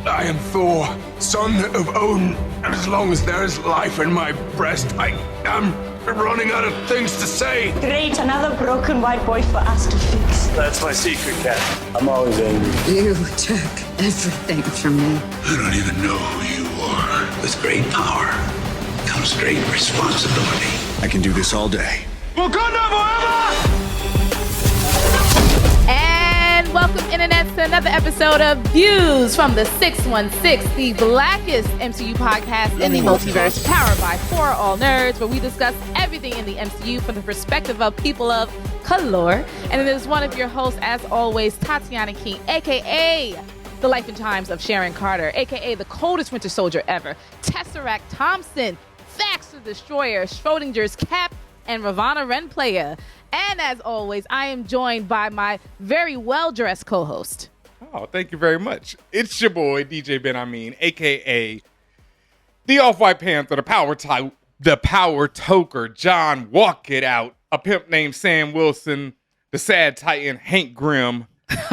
I am Thor, son of Odin, and as long as there is life in my breast, I am running out of things to say. Great, another broken white boy for us to fix. That's my secret, Cat. I'm always angry. You took everything from me. I don't even know who you are. With great power comes great responsibility. I can do this all day. Wakanda forever! And welcome, Internet, to another episode of Views from the 616, the blackest MCU podcast in the multiverse, powered by For All Nerds, where we discuss everything in the MCU from the perspective of people of color. And it is one of your hosts, as always, Tatiana King, a.k.a. the life and times of Sharon Carter, a.k.a. the coldest winter soldier ever, Tesseract Thompson, Fax the Destroyer, Schrodinger's Cap, and Ravana Renplaya. And as always, I am joined by my very well-dressed co-host. Oh, thank you very much. It's your boy, DJ Ben Amin, a.k.a. the Off-White Panther, the Power Toker, John Walk It Out, a pimp named Sam Wilson, the Sad Titan, Hank Grimm,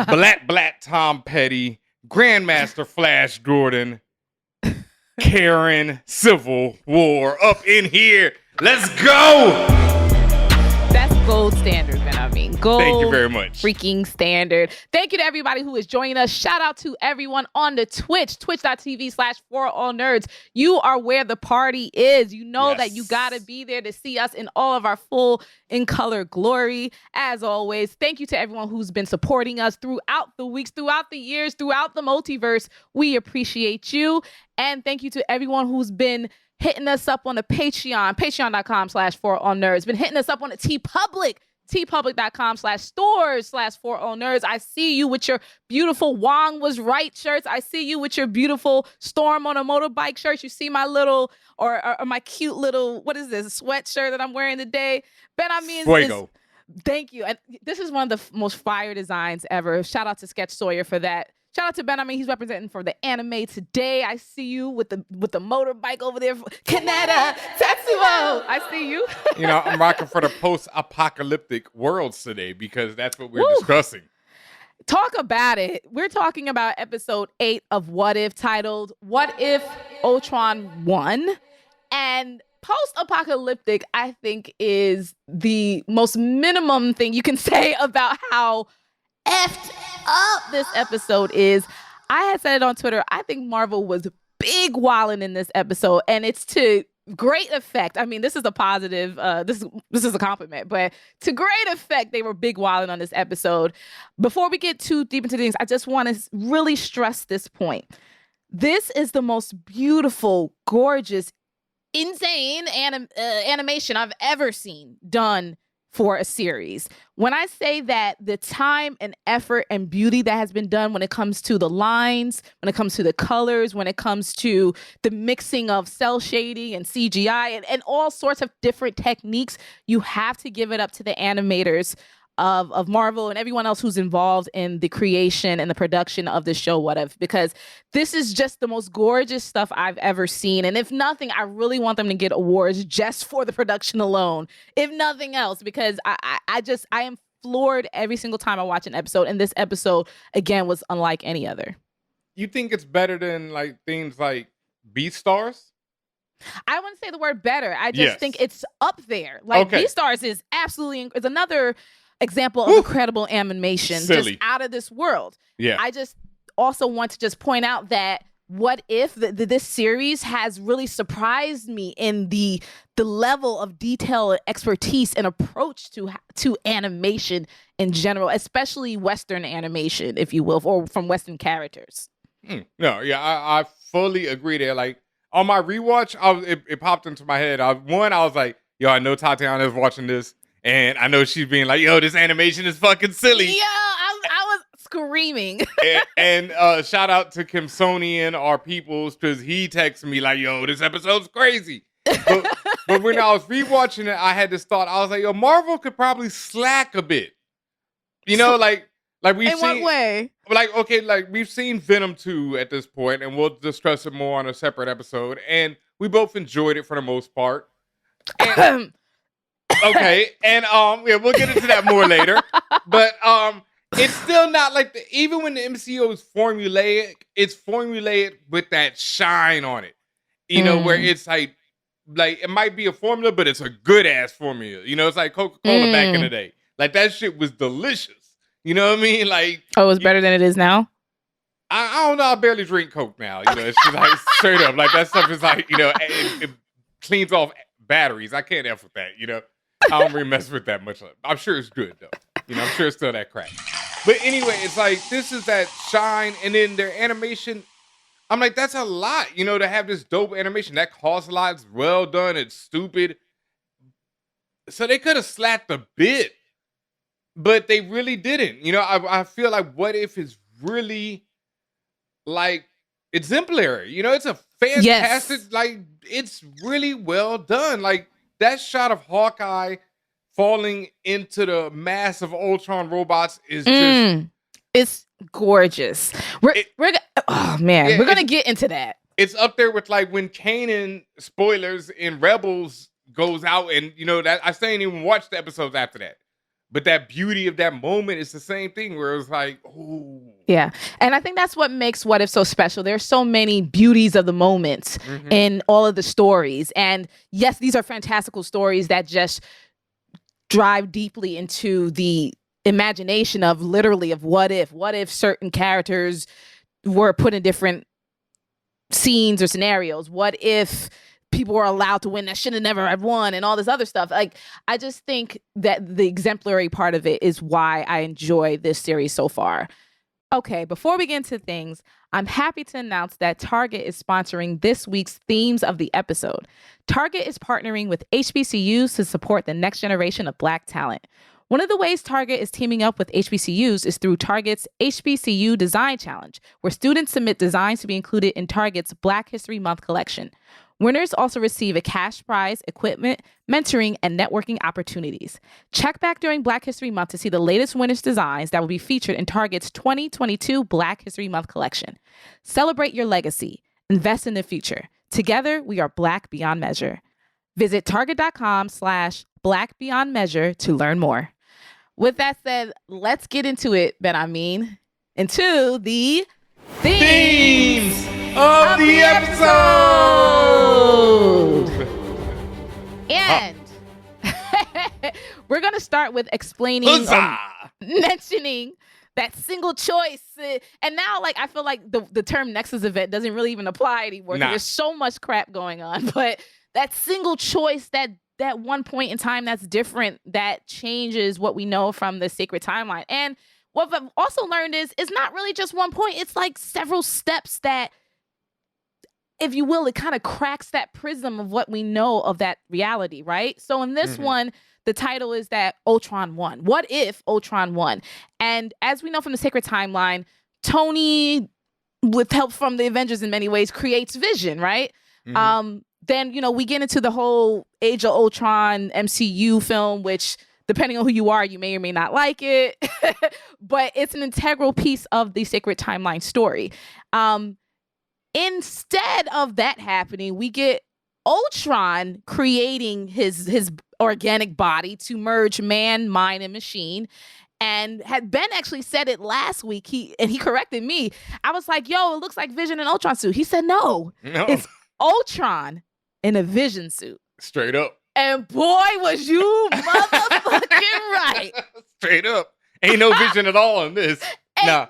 Black Tom Petty, Grandmaster Flash Gordon, Karen Civil War up in here. Let's go! That's gold standard, man. I mean, gold. Thank you very much. Freaking standard. Thank you to everybody who is joining us. Shout out to everyone on the twitch.tv/forallnerds. You are where the party is. You know that you got to be there to see us in all of our full in color glory. As always, thank you to everyone who's been supporting us throughout the weeks, throughout the years, throughout the multiverse. We appreciate you. And thank you to everyone who's been hitting us up on the patreon.com/forallnerds, been hitting us up on the tpublic.com/stores/forallnerds. I see you with your beautiful Wong was right shirts. I see you with your beautiful Storm on a motorbike shirts. You see my little, or my cute little, what is this, sweatshirt that I'm wearing today? Ben, I mean, thank you. And this is one of the most fire designs ever. Shout out to Sketch Sawyer for that. Shout out to Ben. I mean, he's representing for the anime today. I see you with the motorbike over there. Kaneda Tetsuo. I see you. You know, I'm rocking for the post-apocalyptic worlds today because that's what we're discussing. Talk about it. We're talking about episode 8 of What If, titled What If Ultron Won? And post-apocalyptic, I think, is the most minimum thing you can say about how effed up this episode is. I had said it on Twitter. I think Marvel was big wilding in this episode, and it's to great effect. I mean, this is a positive. This is a compliment, but to great effect, they were big wilding on this episode. Before we get too deep into things, I just want to really stress this point. This is the most beautiful, gorgeous, insane animation I've ever seen done for a series. When I say that the time and effort and beauty that has been done when it comes to the lines, when it comes to the colors, when it comes to the mixing of cell shading and CGI and all sorts of different techniques, you have to give it up to the animators of Marvel and everyone else who's involved in the creation and the production of the show, What If, because this is just the most gorgeous stuff I've ever seen. And if nothing, I really want them to get awards just for the production alone, if nothing else, because I am floored every single time I watch an episode. And this episode, again, was unlike any other. You think it's better than like things like Beastars? I wouldn't say the word better. I just think it's up there. Like Beastars is absolutely, is another example of incredible animation, just out of this world. Yeah. I just also want to just point out that What If, this series has really surprised me in the level of detail and expertise and approach to animation in general, especially Western animation, if you will, or from Western characters. I fully agree there. Like on my rewatch, it popped into my head. I was like, yo, I know Tatiana's watching this. And I know she's being like, yo, this animation is fucking silly. Yeah, I was screaming. and shout out to Kimsonian, our peoples, because he texted me like, yo, this episode's crazy. But when I was rewatching it, I had this thought. I was like, yo, Marvel could probably slack a bit. You know, like we've seen. In what way? Like we've seen Venom 2 at this point, and we'll discuss it more on a separate episode. And we both enjoyed it for the most part. And, okay, and we'll get into that more later. But It's still not like even when the MCU is formulaic, it's formulaic with that shine on it. You know, where it's like it might be a formula, but it's a good ass formula. You know, it's like Coca-Cola back in the day. Like that shit was delicious. You know what I mean? Like, oh, it's better than it is now. I don't know. I barely drink Coke now. You know, it's just like straight up. Like that stuff is like, you know, it cleans off batteries. I can't F with that. You know, I don't really mess with that much. I'm sure it's good though. You know, I'm sure it's still that crap. But anyway, it's like this is that shine, and then their animation. I'm like, that's a lot, you know, to have this dope animation. That costs a lot. It's well done. It's stupid. So they could have slapped a bit, but they really didn't. You know, I feel like What If is really like exemplary. You know, it's a fantastic, like, it's really well done. Like that shot of Hawkeye falling into the mass of Ultron robots is just... It's gorgeous. We're gonna get into that. It's up there with like when Kanan, spoilers, in Rebels goes out, and you know that I still ain't even watched the episodes after that. But that beauty of that moment is the same thing where it was like, oh. Yeah. And I think that's what makes What If so special. There's so many beauties of the moments in all of the stories. And yes, these are fantastical stories that just drive deeply into the imagination of literally of what if certain characters were put in different scenes or scenarios, what if people were allowed to win that should have never have won, and all this other stuff. Like, I just think that the exemplary part of it is why I enjoy this series so far. Okay, before we get into things, I'm happy to announce that Target is sponsoring this week's themes of the episode. Target is partnering with HBCUs to support the next generation of Black talent. One of the ways Target is teaming up with HBCUs is through Target's HBCU Design Challenge, where students submit designs to be included in Target's Black History Month collection. Winners also receive a cash prize, equipment, mentoring, and networking opportunities. Check back during Black History Month to see the latest winners' designs that will be featured in Target's 2022 Black History Month collection. Celebrate your legacy. Invest in the future. Together, we are Black beyond measure. Visit target.com/Black beyond measure to learn more. With that said, let's get into it, into the themes of the episode. And we're going to start with explaining, mentioning that single choice. And now, like, I feel like the term Nexus event doesn't really even apply anymore. Nah. There's so much crap going on. But that single choice, that one point in time that's different, that changes what we know from the sacred timeline. And what I've also learned is it's not really just one point. It's like several steps that, if you will, it kind of cracks that prism of what we know of that reality, right? So in this one, the title is that Ultron won. What if Ultron won? And as we know from the sacred timeline, Tony, with help from the Avengers in many ways, creates Vision, right? Then, you know, we get into the whole Age of Ultron MCU film, which, depending on who you are, you may or may not like it. But it's an integral piece of the sacred timeline story. Instead of that happening, we get Ultron creating his organic body to merge man, mind, and machine. And had Ben actually said it last week, he corrected me. I was like, yo, it looks like Vision and Ultron suit. He said, no. It's Ultron in a Vision suit. Straight up. And boy, was you motherfucking right. Straight up. Ain't no Vision at all in this. Ain't no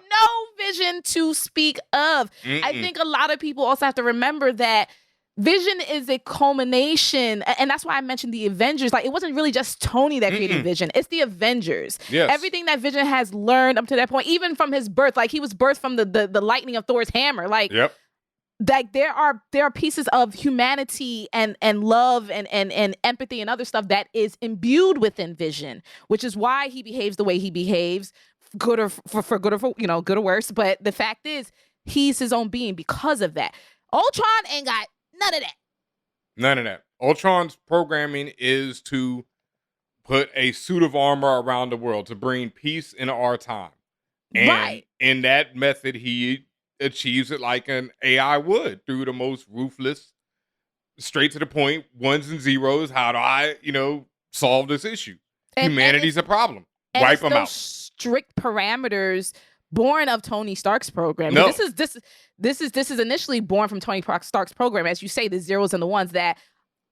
Vision to speak of. I think a lot of people also have to remember that Vision is a culmination, and that's why I mentioned the Avengers. Like, it wasn't really just Tony that created Vision. It's the Avengers. Yes. Everything that Vision has learned up to that point, even from his birth, like he was birthed from the lightning of Thor's hammer. Like, like there are pieces of humanity and love and empathy and other stuff that is imbued within Vision, which is why he behaves the way he behaves, good or for good or for, you know, good or worse. But the fact is, he's his own being because of that. Ultron ain't got none of that. None of that. Ultron's programming is to put a suit of armor around the world to bring peace into our time. And in that method, he achieves it like an AI would, through the most ruthless, straight to the point, ones and zeros. How do I, solve this issue? Humanity's a problem. Wipe them out. strict parameters born of Tony Stark's program. No. This is initially born from Tony Stark's program, as you say, the zeros and the ones that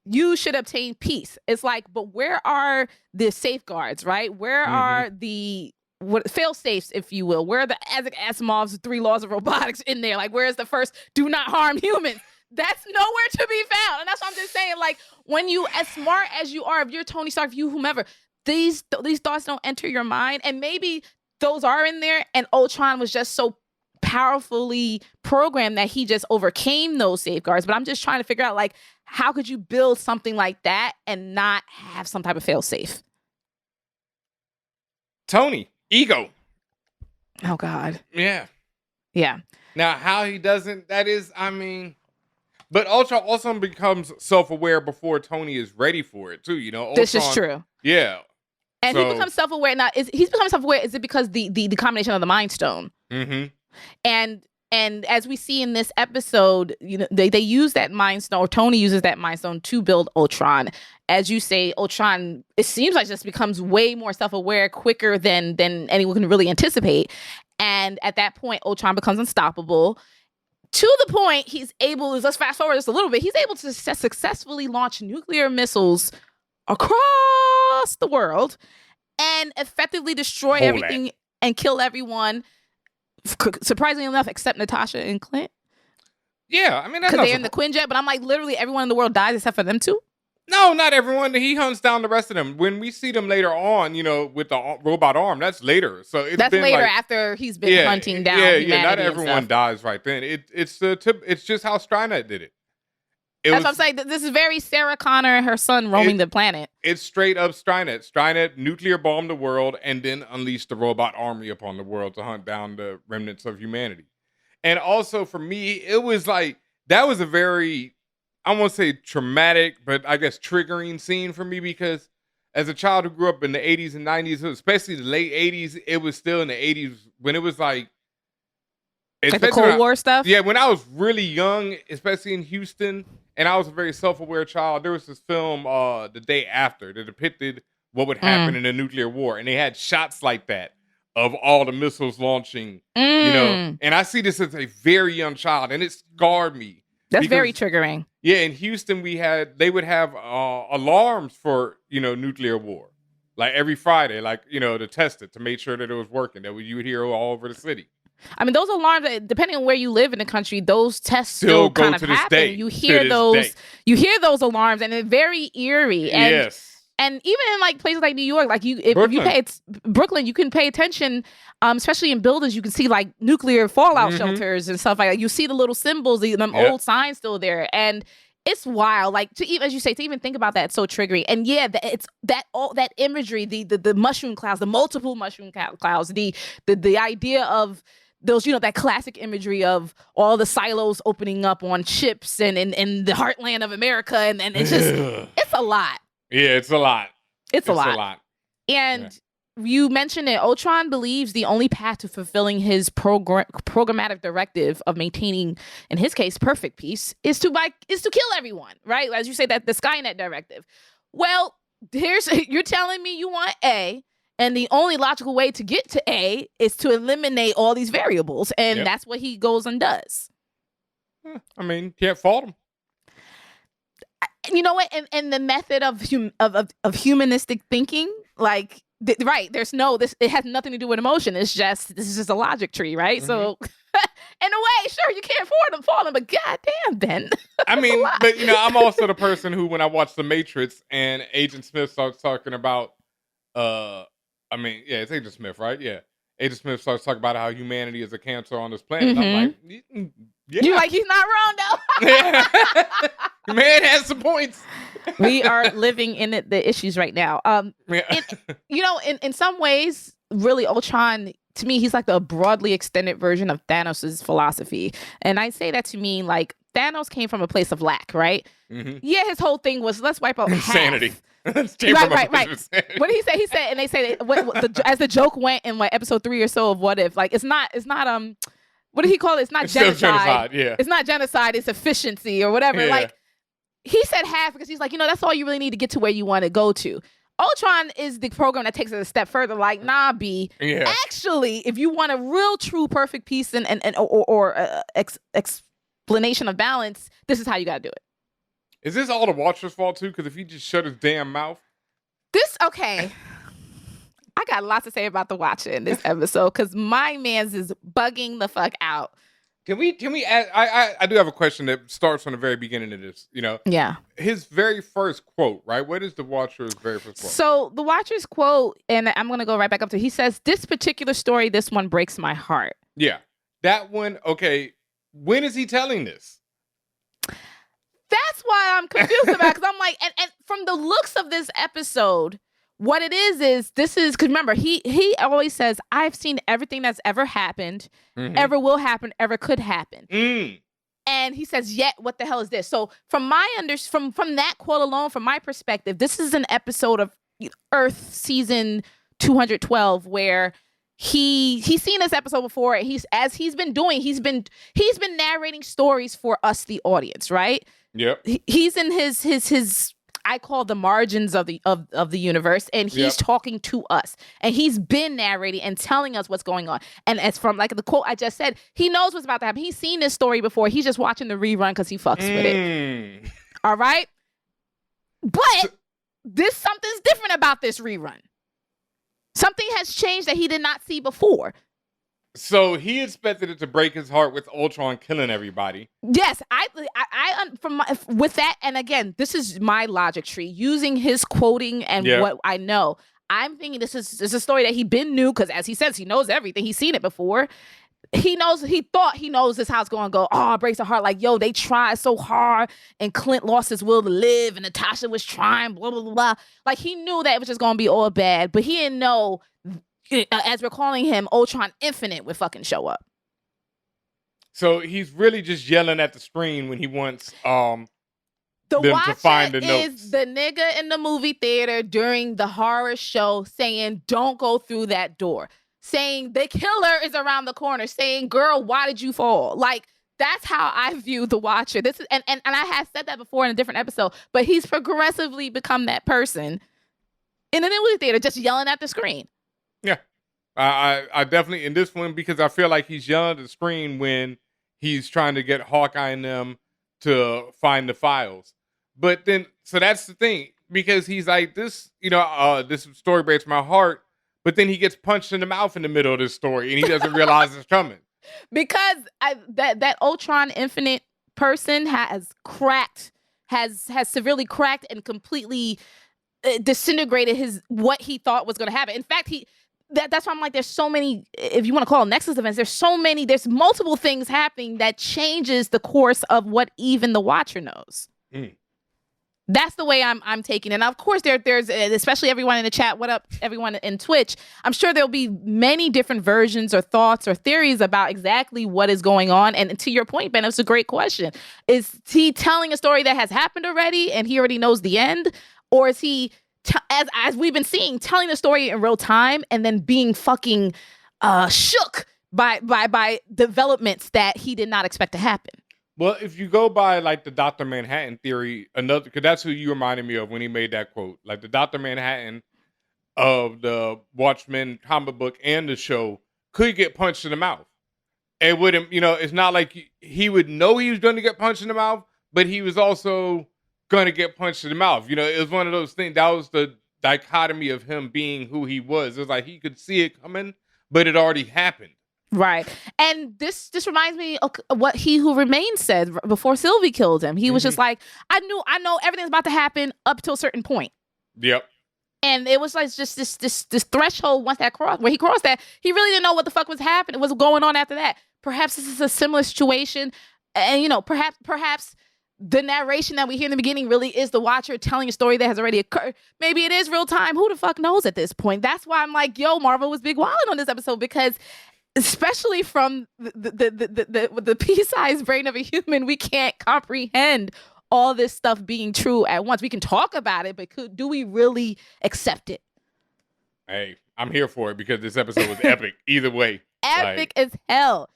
you should obtain peace. It's like, but where are the safeguards, right? Where are the fail safes, if you will? Where are the Isaac Asimov's 3 laws of robotics in there? Like, where's the first do not harm humans? That's nowhere to be found. And that's what I'm just saying. Like, when you, as smart as you are, if you're Tony Stark, if you whomever, these thoughts don't enter your mind. And maybe those are in there, and Ultron was just so powerfully programmed that he just overcame those safeguards. But I'm just trying to figure out, like, how could you build something like that and not have some type of fail safe? Tony, ego. Oh, God. Yeah. Yeah. Now, how he doesn't, that is, I mean, but Ultron also becomes self-aware before Tony is ready for it, too. You know, Ultron, This is true. Yeah. And he becomes self-aware. Now, he's becoming self-aware, is it because the combination of the Mind Stone? Mm-hmm. And as we see in this episode, you know, they use that Mind Stone, or Tony uses that Mind Stone to build Ultron. As you say, Ultron, it seems like just becomes way more self-aware quicker than anyone can really anticipate. And at that point, Ultron becomes unstoppable. To the point, he's able, let's fast forward just a little bit, he's able to successfully launch nuclear missiles across the world and effectively destroy everything and kill everyone, surprisingly enough, except Natasha and Clint. Yeah, I mean, that's because they're in the Quinjet, but I'm like, literally everyone in the world dies except for them two. No, not everyone. He hunts down the rest of them. When we see them later on, you know, with the robot arm, that's later. So that's been later, like, after he's been hunting down. Yeah. Not everyone dies right then. It's just how Skynet did it. That's what I'm saying. This is very Sarah Connor and her son roaming the planet. It's straight up Skynet. Skynet nuclear bombed the world and then unleashed the robot army upon the world to hunt down the remnants of humanity. And also for me, it was like, that was a very, I won't say traumatic, but I guess triggering scene for me, because as a child who grew up in the 80s and 90s, especially the late 80s, it was still in the 80s when it was like the Cold War stuff? Yeah, when I was really young, especially in Houston, and I was a very self-aware child, there was this film, The Day After, that depicted what would happen in a nuclear war. And they had shots like that of all the missiles launching, you know. And I see this as a very young child, and it scarred me. That's very triggering. Yeah, in Houston, they would have alarms for, you know, nuclear war. Like every Friday, like, you know, to test it, to make sure that it was working, that you would hear all over the city. I mean, those alarms, depending on where you live in the country, those tests still kind of happen. Day, you hear those alarms, and it's very eerie. And, yes. And even in like places like New York, like if you pay Brooklyn, you can pay attention, especially in buildings. You can see like nuclear fallout shelters and stuff like that. You see the little symbols, them old signs still there, and it's wild. Like to even, as you say, to even think about that, it's so triggering. And yeah, it's that imagery, the mushroom clouds, the multiple mushroom clouds, the idea of those, you know, that classic imagery of all the silos opening up on ships and in the heartland of America. And it's just, it's a lot. Yeah, it's a lot. It's a lot. And you mentioned it. Ultron believes the only path to fulfilling his programmatic directive of maintaining, in his case, perfect peace is to kill everyone, right? As you say, that the Skynet directive. Well, you're telling me you want A, and the only logical way to get to A is to eliminate all these variables. And that's what he goes and does. I mean, can't fault him. You know what? And the method of humanistic thinking, like, right, there's it has nothing to do with emotion. This is just a logic tree, right? So in a way, sure, you can't fault him, but goddamn, Ben. I mean, but you know, I'm also the person who, when I watch The Matrix and Agent Smith starts talking about, it's Agent Smith, right? Yeah. Agent Smith starts talking about how humanity is a cancer on this planet. I'm like, yeah. You're like, he's not wrong, though. The man has some points. We are living in the issues right now. In some ways, really, Ultron, to me, he's like the broadly extended version of Thanos' philosophy. And I say that to mean, like, Thanos came from a place of lack, right? Yeah, his whole thing was, let's wipe out insanity. Right. What did he say? He said, and they say that as the joke went in like episode 3 or so of What If, like it's not what did he call it? It's not genocide. Yeah. It's not genocide. It's efficiency or whatever. Yeah. Like he said half because he's like, you know, that's all you really need to get to where you want to go to. Ultron is the program that takes it a step further. Like, nah, B. Yeah. Actually, if you want a real, true, perfect peace or explanation of balance, this is how you got to do it. Is this all the Watcher's fault too? Because if he just shut his damn mouth. Okay. I got lots to say about the Watcher in this episode because my man's is bugging the fuck out. Can we add, I do have a question that starts from the very beginning of this, Yeah. His very first quote, right? What is the Watcher's very first quote? So the Watcher's quote, and I'm going to go right back up to, he says, "This particular story, this one breaks my heart." Yeah. That one, okay. When is he telling this? That's why I'm confused about, because I'm like, and from the looks of this episode, what it is this is, because remember, he always says, "I've seen everything that's ever happened, ever will happen, ever could happen." And he says, "Yet, what the hell is this?" So from from that quote alone, from my perspective, this is an episode of Earth season 212 where he's seen this episode before. He's been narrating stories for us, the audience, right? Yep. He's in his I call the margins of the universe, and he's talking to us, and he's been narrating and telling us what's going on. And as from like the quote I just said, he knows what's about to happen. He's seen this story before. He's just watching the rerun because he fucks with it. All right, but something's different about this rerun. Something has changed that he did not see before. So he expected it to break his heart with Ultron killing everybody. Yes, with that, and again, this is my logic tree using his quoting and what I know. I'm thinking this is a story that he been knew, because as he says, he knows everything. He's seen it before. He thought he knows this how it's going to go. Oh, it breaks the heart. Like, yo, they tried so hard, and Clint lost his will to live, and Natasha was trying, blah, blah, blah, blah. Like, he knew that it was just going to be all bad, but he didn't know, as we're calling him, Ultron Infinite would fucking show up. So he's really just yelling at the screen when he wants the them Watcher to find the notes. Is the nigga in the movie theater during the horror show saying, "Don't go through that door." Saying the killer is around the corner. Saying, "Girl, why did you fall?" Like, that's how I view the Watcher. This is and I have said that before in a different episode, but he's progressively become that person in the movie theater, just yelling at the screen. Yeah. I definitely, in this one, because I feel like he's yelling at the screen when he's trying to get Hawkeye and them to find the files. But then, so that's the thing, because he's like, this story breaks my heart, but then he gets punched in the mouth in the middle of this story, and he doesn't realize it's coming. Because that Ultron Infinite person has severely cracked and completely disintegrated what he thought was going to happen. In fact, that's why I'm like, there's so many, if you want to call it Nexus events, there's multiple things happening that changes the course of what even the Watcher knows. That's the way I'm taking it. And of course, there's especially everyone in the chat. What up, everyone in Twitch? I'm sure there'll be many different versions or thoughts or theories about exactly what is going on. And to your point, Ben, it's a great question. Is he telling a story that has happened already and he already knows the end? Or is he, as we've been seeing, telling the story in real time and then being fucking shook by developments that he did not expect to happen? Well, if you go by like the Dr. Manhattan theory, because that's who you reminded me of when he made that quote, like the Dr. Manhattan of the Watchmen comic book and the show could get punched in the mouth. It wouldn't, it's not like he would know he was going to get punched in the mouth, but he was also going to get punched in the mouth. It was one of those things. That was the dichotomy of him being who he was. It was like he could see it coming, but it already happened. Right. And this reminds me of what He Who Remains said before Sylvie killed him. He was just like, I know everything's about to happen up to a certain point. Yep. And it was like just this threshold where he crossed that, he really didn't know what the fuck was happening, what's going on after that. Perhaps this is a similar situation. And, perhaps the narration that we hear in the beginning really is the Watcher telling a story that has already occurred. Maybe it is real time. Who the fuck knows at this point? That's why I'm like, yo, Marvel was big wilding on this episode, because especially from the pea-sized brain of a human, we can't comprehend all this stuff being true at once. We can talk about it, but do we really accept it? Hey, I'm here for it because this episode was epic either way. Epic as hell.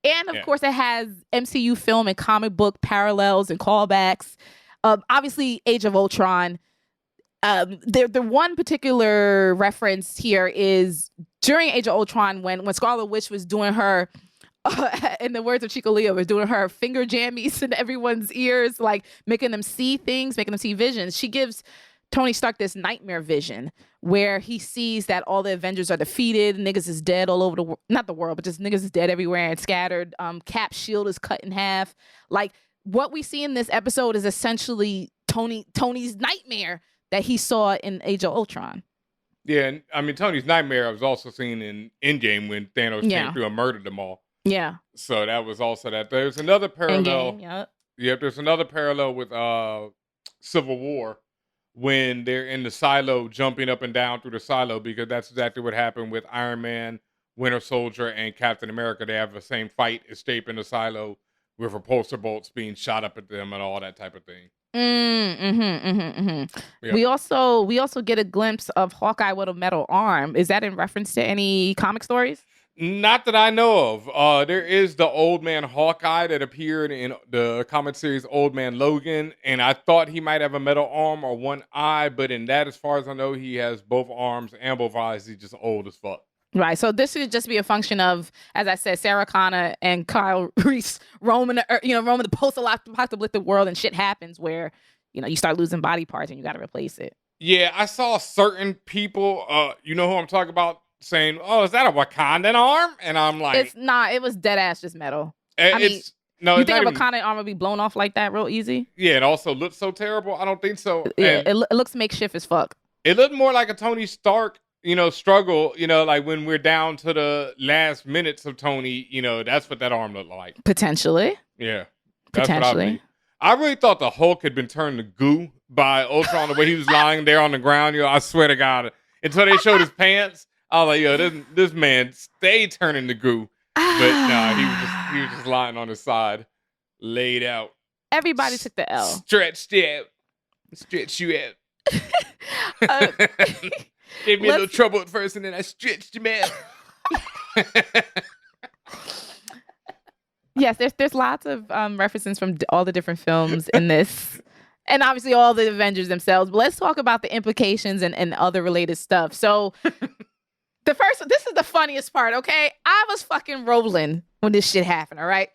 And of course, it has MCU film and comic book parallels and callbacks. Obviously, Age of Ultron. The one particular reference here is during Age of Ultron when Scarlet Witch was doing her, in the words of Chico Leo, was doing her finger jammies in everyone's ears, like making them see things, making them see visions. She gives Tony Stark this nightmare vision where he sees that all the Avengers are defeated, niggas is dead all over the world, not the world, but just niggas is dead everywhere and scattered. Cap's shield is cut in half. Like, what we see in this episode is essentially Tony's nightmare that he saw in Age of Ultron. Yeah, and I mean, Tony's nightmare was also seen in Endgame when Thanos came through and murdered them all. Yeah. So that was also that. There's another parallel. Endgame, Yep, there's another parallel with Civil War when they're in the silo jumping up and down through the silo, because that's exactly what happened with Iron Man, Winter Soldier, and Captain America. They have the same fight, escaping the silo with repulsor bolts being shot up at them and all that type of thing. Yep. We also get a glimpse of Hawkeye with a metal arm. Is that in reference to any comic stories? Not that I know of. There is the Old Man Hawkeye that appeared in the comic series Old Man Logan, and I thought he might have a metal arm or one eye, but in that, as far as I know, he has both arms and both eyes. He's just old as fuck. Right. So this should just be a function of, as I said, Sarah Connor and Kyle Reese roaming the post-apocalyptic world, and shit happens where, you start losing body parts and you got to replace it. Yeah, I saw certain people, you know who I'm talking about, saying, "Oh, is that a Wakandan arm?" And I'm like, "It's not. It was dead ass just metal." You think a Wakandan arm would be blown off like that real easy? Yeah, it also looks so terrible. I don't think so. Yeah, it looks makeshift as fuck. It looked more like a Tony Stark, struggle. Like when we're down to the last minutes of Tony. That's what that arm looked like. Potentially. Yeah. Potentially. I really thought the Hulk had been turned to goo by Ultron the way he was lying there on the ground. I swear to God, until they showed his pants. I was like, this man stayed turning to goo. But nah, he was just lying on his side, laid out. Everybody took the L. Stretched out. Stretch you out. Gave me a little trouble at first, and then I stretched him out. Yes, there's lots of references from all the different films in this. And obviously all the Avengers themselves. But let's talk about the implications and other related stuff. So... this is the funniest part, okay? I was fucking rolling when this shit happened, all right?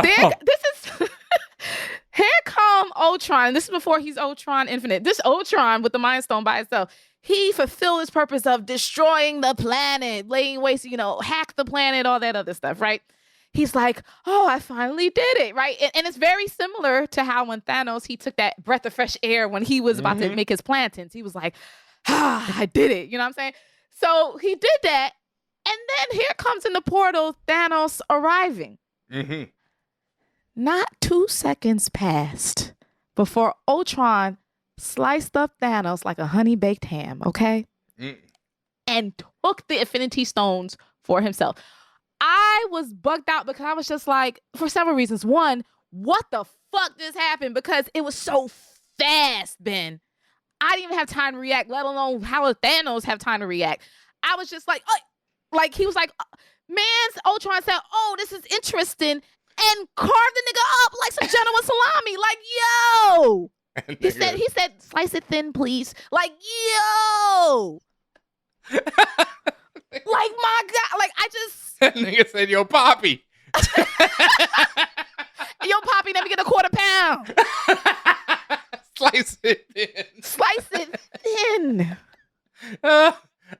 Here come Ultron. This is before he's Ultron Infinite. This Ultron with the Mind Stone by itself, he fulfilled his purpose of destroying the planet, laying waste, hack the planet, all that other stuff, right? He's like, oh, I finally did it, right? And it's very similar to how when Thanos, he took that breath of fresh air when he was about to make his plantons. He was like, I did it. You know what I'm saying? So he did that, and then here comes in the portal Thanos arriving. Mm-hmm. Not 2 seconds passed before Ultron sliced up Thanos like a honey-baked ham, okay? And took the Infinity Stones for himself. I was bugged out because I was just like, for several reasons. One, what the fuck just happened? Because it was so fast, Ben. I didn't even have time to react, let alone how Thanos have time to react. I was just like, he was like, man's Ultron said, oh, this is interesting, and carved the nigga up like some Genoa salami. Like, yo. He said, slice it thin, please. Like, yo. Like, my God. Like, I just. That nigga said, yo, Poppy. Yo, Poppy, let me get a quarter pound. Slice it thin. Slice it thin.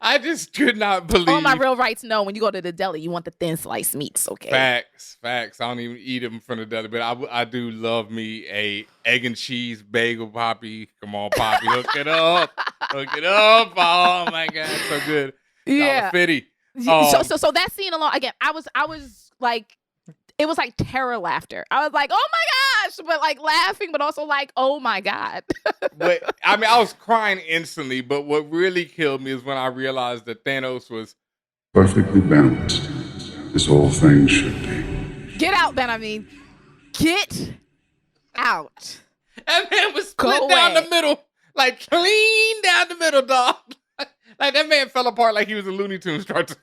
I just could not believe. All my real rights know when you go to the deli, you want the thin sliced meats, okay? Facts. I don't even eat them from the deli, but I do love me a egg and cheese bagel, Poppy. Come on, Poppy, hook it up. Oh my God, so good. Yeah. $1.50. So that scene alone, again, I was like, it was like terror laughter. I was like, oh my gosh, but like laughing, but also like, oh my God. But I mean, I was crying instantly, but what really killed me is when I realized that Thanos was perfectly balanced, as all things should be. Get out, Ben. I mean, get out. That man was split down the middle, like clean down the middle, dog. Like that man fell apart like he was a Looney Tunes cartoon.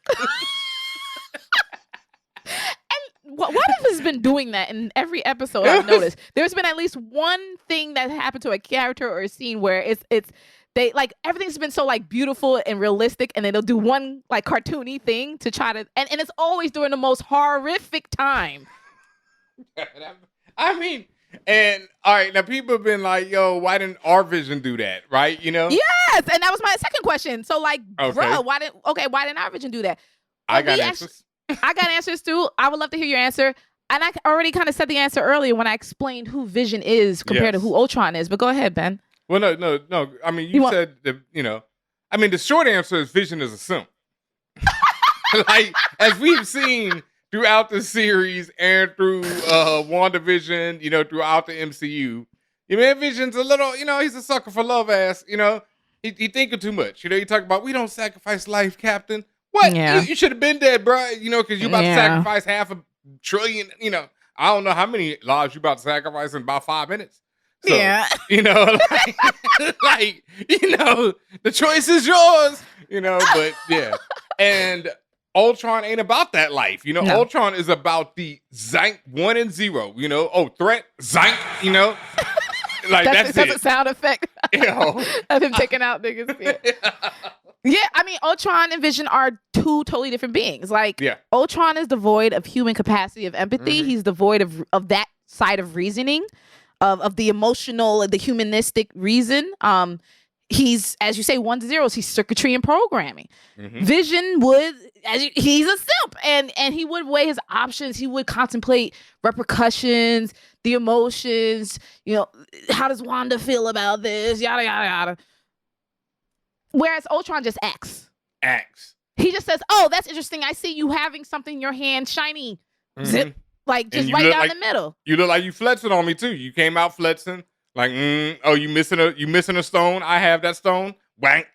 what if has been doing that in every episode? I've noticed there's been at least one thing that happened to a character or a scene where it's they like everything's been so like beautiful and realistic, and then they'll do one like cartoony thing to try to, and it's always during the most horrific time. I mean, and all right, now people have been like, yo, why didn't our Vision do that? Right? You know? Yes, and that was my second question. So like, bruh, why didn't our Vision do that? Well, I got answers. I got answers too. I would love to hear your answer. And I already kind of said the answer earlier when I explained who Vision is compared to who Ultron is. But go ahead, Ben. Well, no. I mean, you said that, you know, I mean, the short answer is Vision is a simp. Like, as we've seen throughout the series and through WandaVision, you know, throughout the MCU, you know, Vision's a little, you know, he's a sucker for love ass, you know. He thinking too much. You know, you talk about, we don't sacrifice life, Captain. What? Yeah. You should have been dead, bro. You know, because you about to sacrifice 500 billion, you know. I don't know how many lives you about to sacrifice in about 5 minutes. So, you know, like, you know, the choice is yours, you know, but yeah. And Ultron ain't about that life, you know. No. Ultron is about the Zank 1 and 0, you know. Oh, threat, Zank, you know. Like, that's a sound effect of him taking out niggas. Yeah, I mean, Ultron and Vision are two totally different beings. Like, Ultron is devoid of human capacity of empathy. Mm-hmm. He's devoid of that side of reasoning, of the emotional, the humanistic reason. He's, as you say, 1 to 0. He's circuitry and programming. Mm-hmm. Vision would, he's a simp, and he would weigh his options. He would contemplate repercussions, the emotions. You know, how does Wanda feel about this? Yada yada yada. Whereas Ultron just acts. He just says, "Oh, that's interesting. I see you having something in your hand, shiny, zip, like just right down the middle." You look like you flexing on me too. You came out flexing, like, oh, you missing a stone? I have that stone. Wank.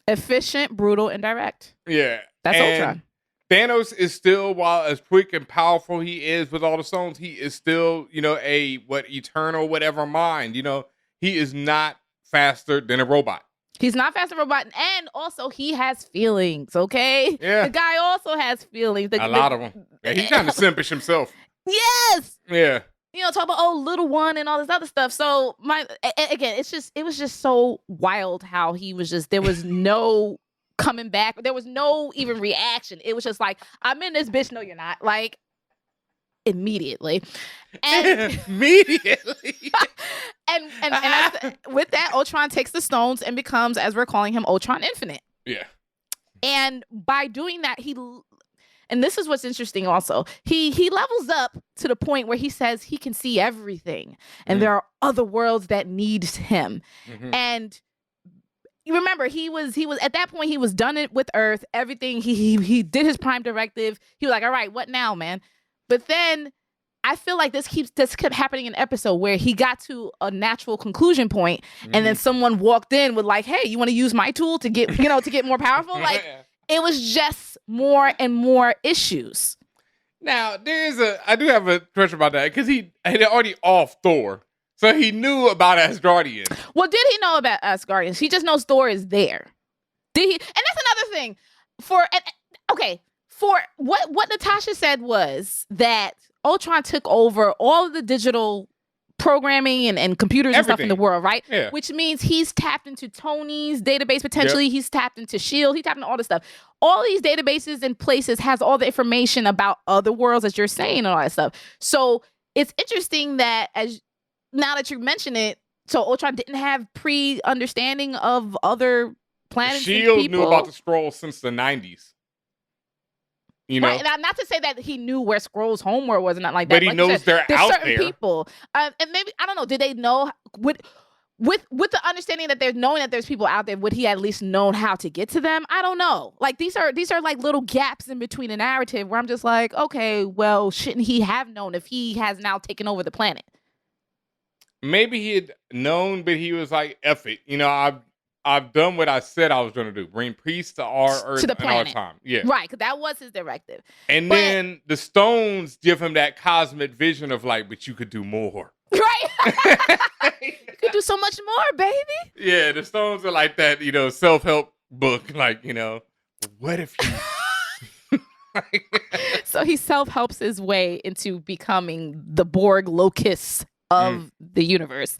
Efficient, brutal, and direct. Yeah, that's Ultron. Thanos is still, while as quick and powerful he is with all the stones, he is still, you know, eternal whatever mind. You know, he is not faster than a robot. He's not fast and robot, and also he has feelings, okay? Yeah. The guy also has feelings. A lot of them. Yeah, he's kind of simpish himself. Yes! Yeah. You know, talk about, little one and all this other stuff. So, it was just so wild how he was just, there was no coming back. There was no even reaction. It was just like, I'm in this bitch. No, you're not. Like, immediately. And immediately. and with that, Ultron takes the stones and becomes, as we're calling him, Ultron Infinite. Yeah. And by doing that, and this is what's interesting also, he levels up to the point where he says he can see everything. And there are other worlds that need him. Mm-hmm. And you remember, he was at that point, he was done it with Earth, everything. He did his prime directive. He was like, all right, what now, man? But then I feel like this kept happening in an episode where he got to a natural conclusion point, and then someone walked in with like, "Hey, you want to use my tool to get more powerful?" Like, it was just more and more issues. Now I do have a question about that, because he had already off Thor, so he knew about Asgardians. Well, did he know about Asgardians? He just knows Thor is there. Did he? And that's another thing. For what Natasha said was that Ultron took over all of the digital programming and computers and stuff in the world, right? Yeah. Which means he's tapped into Tony's database potentially. Yep. He's tapped into S.H.I.E.L.D. He's tapped into all this stuff. All these databases and places has all the information about other worlds, as you're saying, and all that stuff. So it's interesting that now that you mention it, so Ultron didn't have pre-understanding of other planets and people. S.H.I.E.L.D. knew about the Skrulls since the 90s. You know? Right, and not to say that he knew where Skrulls' homeworld was, and not like that. But he knows they're out certain there. People, and maybe I don't know. Did they know with the understanding that they're knowing that there's people out there? Would he at least known how to get to them? I don't know. Like these are like little gaps in between the narrative where I'm just like, okay, well, shouldn't he have known if he has now taken over the planet? Maybe he had known, but he was like, "F it." You know, I've done what I said I was going to do. Bring peace to our Earth and our time. Yeah. Right, because that was his directive. And then the stones give him that cosmic vision of like, but you could do more. Right? You could do so much more, baby. Yeah, the stones are like that, you know, self-help book. Like, you know, what if you... So he self-helps his way into becoming the Borg locus of the universe.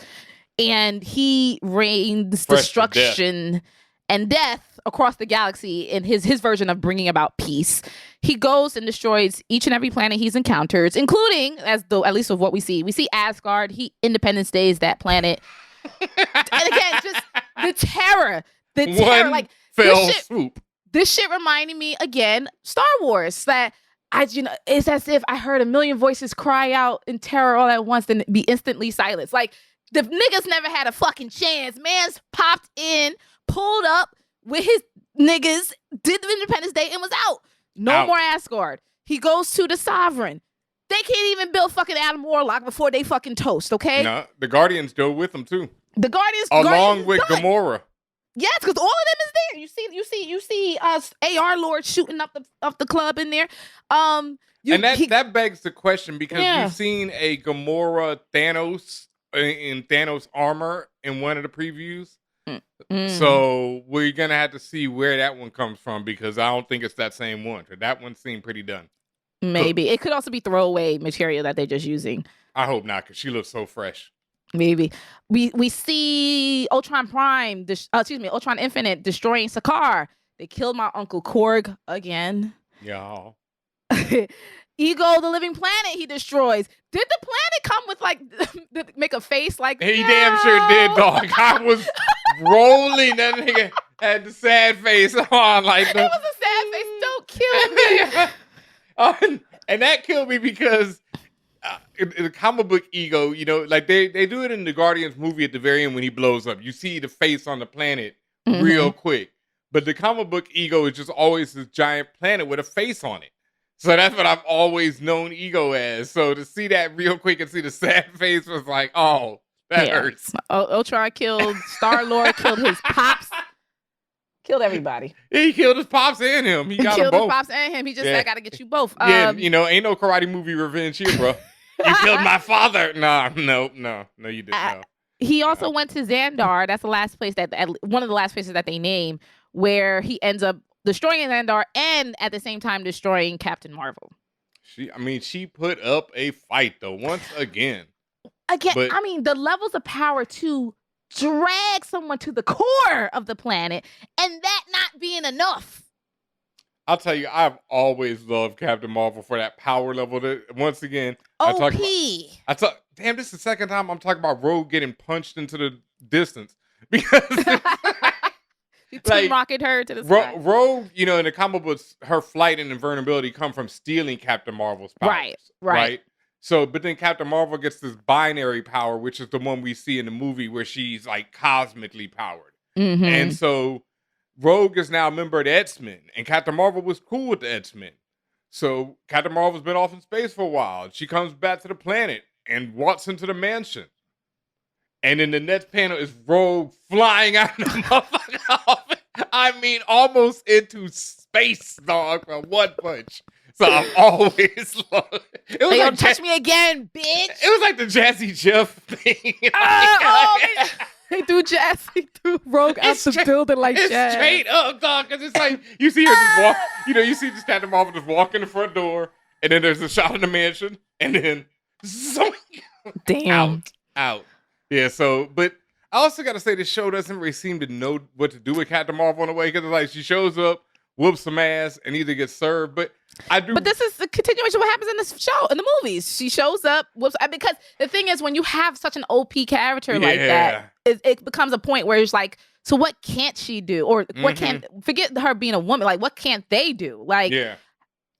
And he rains destruction and death across the galaxy in his version of bringing about peace. He goes and destroys each and every planet he's encountered, including, at least of what we see Asgard. He Independence Days that planet. And again, just the terror. One like fell swoop. This shit reminded me again, Star Wars, that it's as if I heard a million voices cry out in terror all at once and be instantly silenced. Like, the niggas never had a fucking chance. Man's popped in, pulled up with his niggas, did the Independence Day, and was out. No more Asgard. He goes to the Sovereign. They can't even build fucking Adam Warlock before they fucking toast, okay? No, the Guardians go with him too. The Guardians along with done. Gamora. Yes, because all of them is there. You see AR Lord shooting up the club in there. That begs the question, because we've seen a Gamora Thanos in Thanos armor in one of the previews. So we're gonna have to see where that one comes from, because I don't think it's that same one. That one seemed pretty done. Maybe it could also be throwaway material that they're just using. I hope not, because she looks so fresh. Maybe we see Ultron Ultron Infinite destroying Sakaar. They killed my Uncle Korg again. Yeah. Ego, the living planet, he destroys. Did the planet come with like make a face like? He damn sure did, dog. I was rolling. That nigga had the sad face on, like it was a sad face. Don't kill me. And that killed me because. In the comic book Ego, like they do it in the Guardians movie at the very end when he blows up. You see the face on the planet real quick. But the comic book Ego is just always this giant planet with a face on it. So that's what I've always known Ego as. So to see that real quick and see the sad face was like, oh, that hurts. Ultron killed Star-Lord, killed his pops. Killed everybody. He killed his pops and him. He got killed them both. His pops and him. He just said, I gotta get you both. Ain't no karate movie revenge here, bro. You killed my father. No, you didn't. No. He also went to Xandar. That's the last place one of the last places that they name, where he ends up destroying Xandar and at the same time destroying Captain Marvel. She put up a fight though, once again. But, the levels of power to drag someone to the core of the planet and that not being enough. I'll tell you, I've always loved Captain Marvel for that power level. Once again, OP. Damn, this is the second time I'm talking about Rogue getting punched into the distance, because you team rocket her to the sky. Rogue, in the comic books, her flight and invulnerability come from stealing Captain Marvel's powers. Right. So, but then Captain Marvel gets this binary power, which is the one we see in the movie where she's like cosmically powered. Mm-hmm. And so Rogue is now a member of the X-Men, and Captain Marvel was cool with the X-Men. So Captain Marvel's been off in space for a while. She comes back to the planet and walks into the mansion. And in the next panel is Rogue flying out of the motherfucking office. Almost into space, dog, for one punch. So I'm always loved it. It was like, touch me again, bitch. It was like the Jazzy Jeff thing. They threw Rogue out the building like it's jazz. Straight up, dog. Because it's like, you see her just walk, you see this Captain Marvel just walk in the front door, and then there's a shot of the mansion, and then damn. Out. Yeah, so, but I also got to say, this show doesn't really seem to know what to do with Captain Marvel in a way, because it's like, she shows up, whoops some ass, and either gets served, but this is a continuation of what happens in this show, in the movies. She shows up, whoops, because the thing is, when you have such an OP character like that, it becomes a point where it's like, so what can't she do? Or what can't, forget her being a woman, like, what can't they do? Like,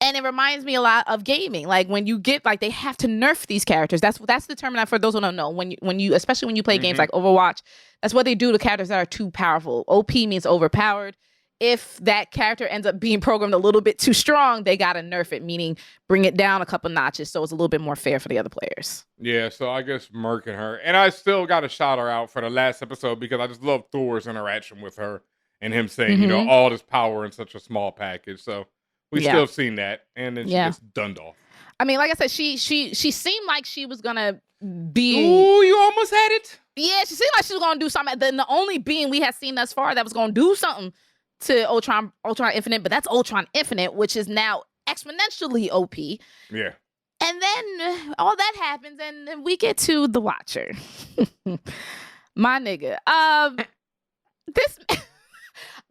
and it reminds me a lot of gaming. Like, when you get, like, they have to nerf these characters. That's the term, for those who don't know. When you especially when you play games like Overwatch, that's what they do to characters that are too powerful. OP means overpowered. If that character ends up being programmed a little bit too strong, they got to nerf it, meaning bring it down a couple notches so it's a little bit more fair for the other players. Yeah, so I guess murking her. And I still got to shout her out for the last episode, because I just love Thor's interaction with her and him saying, all this power in such a small package. So we still seen that. And then she gets dunned off. Like I said, she seemed like she was going to be... Ooh, you almost had it? Yeah, she seemed like she was going to do something. The only being we had seen thus far that was going to do something to Ultron Infinite, but that's Ultron Infinite, which is now exponentially OP. Yeah. And then all that happens, and then we get to the Watcher. My nigga. This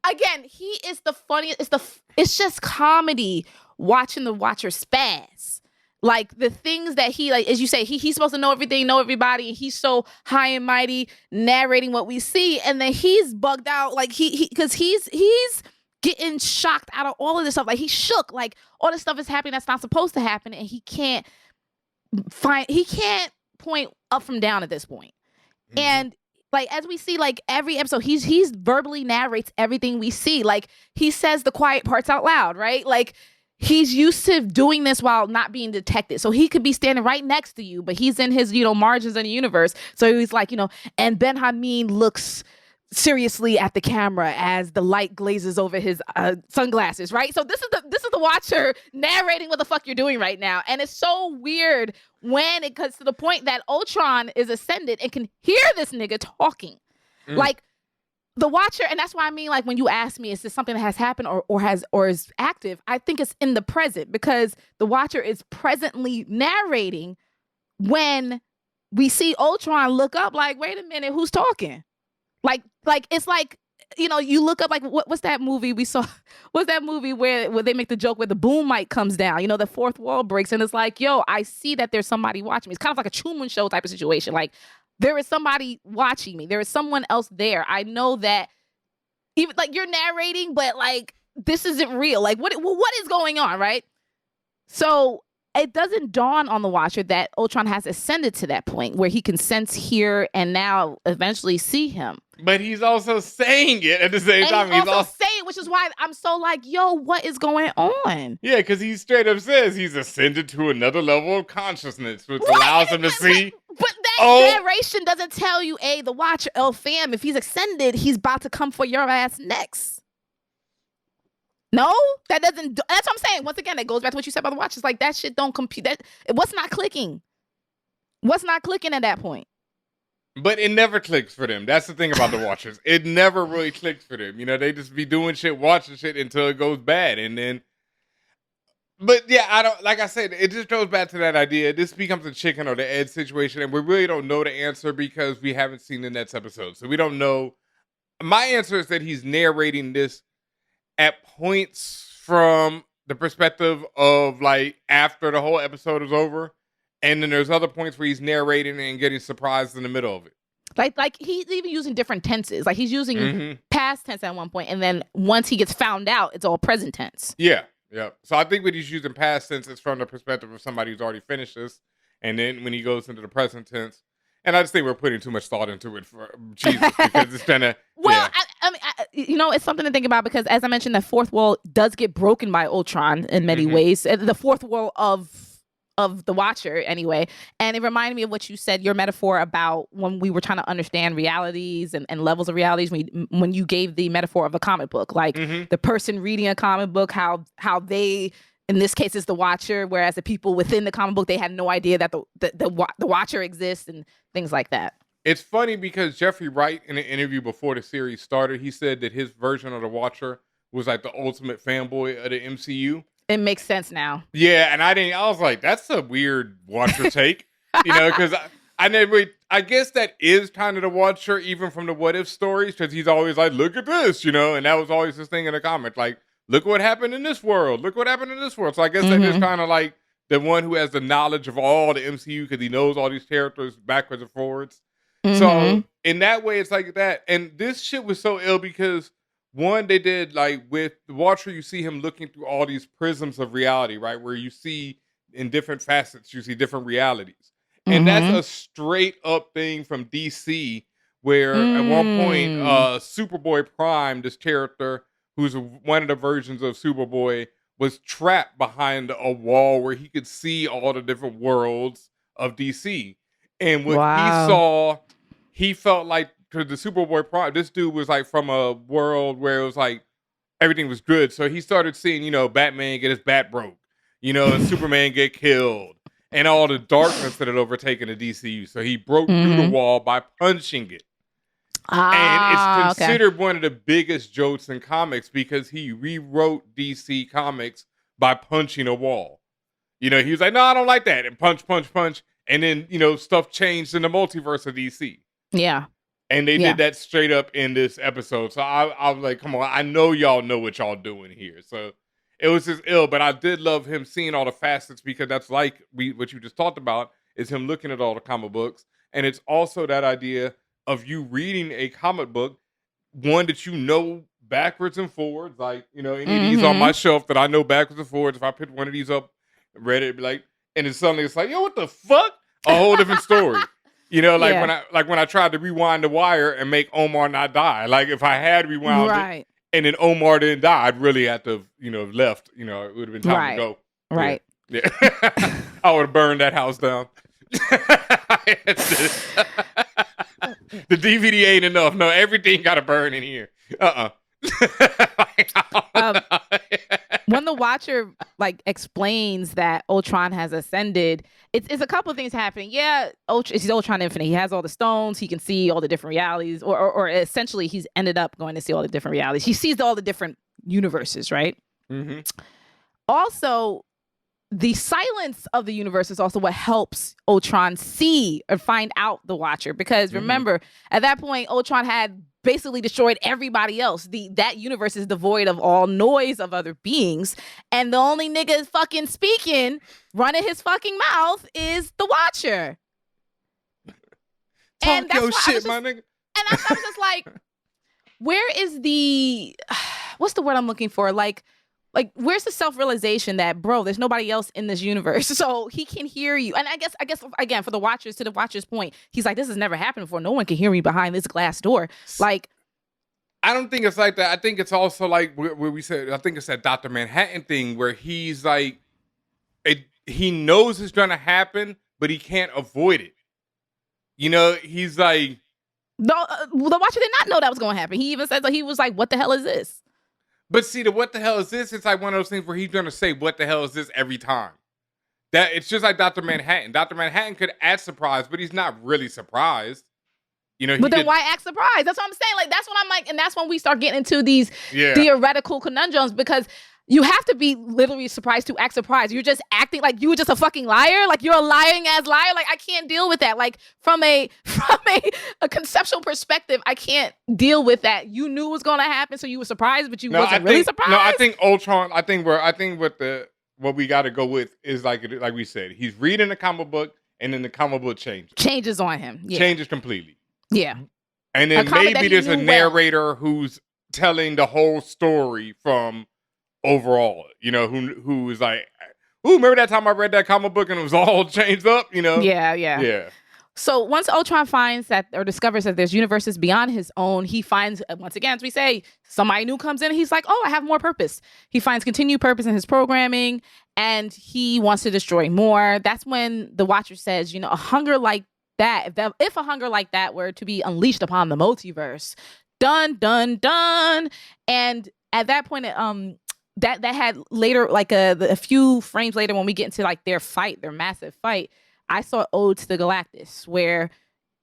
again, he is the funniest. It's just comedy watching the Watcher spaz. Like the things that he, like, as you say, he's supposed to know everything, know everybody. And he's so high and mighty narrating what we see. And then he's bugged out. Like because he's getting shocked out of all of this stuff. Like he's shook. Like all this stuff is happening that's not supposed to happen. And he can't point up from down at this point. Mm-hmm. And like, as we see, like every episode, he's verbally narrates everything we see. Like he says the quiet parts out loud, right? Like, he's used to doing this while not being detected. So he could be standing right next to you, but he's in his, margins in the universe. So he's like, and Ben Hameen looks seriously at the camera as the light glazes over his sunglasses, right? So this is the Watcher narrating what the fuck you're doing right now. And it's so weird when it comes to the point that Ultron is ascended and can hear this nigga talking. Like, the Watcher, and that's why I mean, like, when you ask me, is this something that has happened or is active? I think it's in the present, because the Watcher is presently narrating when we see Ultron look up, like, wait a minute, who's talking? Like it's like, you look up, like, what's that movie we saw? What's that movie where they make the joke where the boom mic comes down? The fourth wall breaks, and it's like, yo, I see that there's somebody watching me. It's kind of like a Truman Show type of situation. Like, there is somebody watching me. There is someone else there. I know that, even like, you're narrating, but like, this isn't real. Like, what is going on, right? So it doesn't dawn on the Watcher that Ultron has ascended to that point where he can sense, hear, and now eventually see him. But he's also saying it at the same time. He's also saying, which is why I'm so like, yo, what is going on? Yeah, because he straight up says he's ascended to another level of consciousness, which allows him to see. But that narration doesn't tell you, the Watcher, fam, if he's ascended, he's about to come for your ass next. No, that doesn't. That's what I'm saying. Once again, it goes back to what you said about the Watchers. Like, that shit don't compute. What's not clicking? What's not clicking at that point? But it never clicks for them. That's the thing about the Watchers. It never really clicks for them. They just be doing shit, watching shit until it goes bad, and then. But yeah, I don't. Like I said, it just goes back to that idea. This becomes a chicken or the egg situation, and we really don't know the answer because we haven't seen the next episode, so we don't know. My answer is that he's narrating this at points from the perspective of, like, after the whole episode is over. And then there's other points where he's narrating and getting surprised in the middle of it. Like he's even using different tenses. Like, he's using past tense at one point, and then once he gets found out, it's all present tense. Yeah. So I think when he's using past tense, it's from the perspective of somebody who's already finished this. And then when he goes into the present tense, and I just think we're putting too much thought into it for Jesus, because it's kind of... Well, yeah. I mean, it's something to think about, because as I mentioned, the fourth wall does get broken by Ultron in many ways. The fourth wall of the Watcher, anyway. And it reminded me of what you said, your metaphor about when we were trying to understand realities and levels of realities, when you gave the metaphor of a comic book, like the person reading a comic book, how they, in this case, is the Watcher, whereas the people within the comic book, they had no idea that the Watcher exists and things like that. It's funny because Jeffrey Wright, in an interview before the series started, he said that his version of the Watcher was like the ultimate fanboy of the MCU. It makes sense now. Yeah, and I was like, that's a weird Watcher take, because I guess that is kind of the Watcher, even from the What If stories, because he's always like, look at this, and that was always his thing in the comic, like, look what happened in this world, look what happened in this world. So I guess that is kind of like the one who has the knowledge of all the MCU, because he knows all these characters backwards and forwards. So in that way, it's like that. And this shit was so ill because, one, they did, like, with the Watcher, you see him looking through all these prisms of reality, right? Where you see in different facets, you see different realities. And that's a straight up thing from DC, where at one point, Superboy Prime, this character, who's one of the versions of Superboy, was trapped behind a wall where he could see all the different worlds of DC. And what he saw, he felt like, because the Superboy Prime, this dude was like from a world where it was like everything was good. So he started seeing, Batman get his bat broke, and Superman get killed, and all the darkness that had overtaken the DCU. So he broke through the wall by punching it. And it's considered one of the biggest jokes in comics because he rewrote DC Comics by punching a wall. You know, he was like, no, I don't like that. And punch. And then, you know, stuff changed in the multiverse of DC. Yeah. And they did that straight up in this episode. So I was like, come on, I know y'all know what y'all doing here. So it was just ill. But I did love him seeing all the facets, because that's like what you just talked about, is him looking at all the comic books. And it's also that idea of you reading a comic book, one that you know backwards and forwards. Like, you know, any of these on my shelf that I know backwards and forwards. If I picked one of these up, read it, it'd be like, and then suddenly it's like, yo, what the fuck? A whole different story. You know, when I tried to rewind the wire and make Omar not die. Like, if I had rewound it and then Omar didn't die, I'd really have to, you know, left. You know, it would have been time to go. Right. Yeah. I would have burned that house down. The DVD ain't enough. No, everything got to burn in here. When the Watcher like explains that Ultron has ascended, it's a couple of things happening. Yeah, he's Ultron Infinite. He has all the stones. He can see all the different realities, or essentially he's ended up going to see all the different realities. He sees all the different universes, right? Mm-hmm. Also, the silence of the universe is also what helps Ultron see or find out the Watcher. Because remember, at that point, Ultron had basically destroyed everybody else. That universe is devoid of all noise of other beings. And the only nigga fucking speaking, running his fucking mouth, is the Watcher. Talk your shit, my nigga. And I was just like, where is the... What's the word I'm looking for? Like, where's the self-realization that, bro, there's nobody else in this universe, so he can hear you? And I guess again, for the Watchers, to the Watcher's point, he's like, this has never happened before. No one can hear me behind this glass door. Like, I don't think it's like that. I think it's also like where we said, I think it's that Dr. Manhattan thing where he's like, he knows it's gonna happen, but he can't avoid it. You know, he's like, no, the Watcher did not know that was gonna happen. He even said that he was like, what the hell is this? But see, the what the hell is this? It's like one of those things where he's going to say, what the hell is this every time. That it's just like Dr. Manhattan. Dr. Manhattan could act surprised, but he's not really surprised. You know, but then why act surprised? That's what I'm saying. Like, that's what I'm like, and that's when we start getting into these theoretical conundrums, because you have to be literally surprised to act surprised. You're just acting like you were just a fucking liar. Like, you're a lying ass liar. Like, I can't deal with that. Like, from a conceptual perspective, I can't deal with that. You knew it was going to happen, so you were surprised, but you wasn't really surprised. No, I think Ultron. I think what we got to go with is like we said, he's reading the comic book, and then the comic book changes on him. Yeah. Changes completely. Yeah. And then maybe there's a narrator who's telling the whole story from overall, you know, who is like, ooh, remember that time I read that comic book and it was all changed up, you know? Yeah. So once Ultron finds that, or discovers that there's universes beyond his own, he finds, once again, as we say, somebody new comes in and he's like, oh, I have more purpose. He finds continued purpose in his programming, and he wants to destroy more. That's when the Watcher says, you know, a hunger like that, if a hunger like that were to be unleashed upon the multiverse, done. And at that point, that had later, like a few frames later, when we get into like their massive fight, I saw Ode to the Galactus, where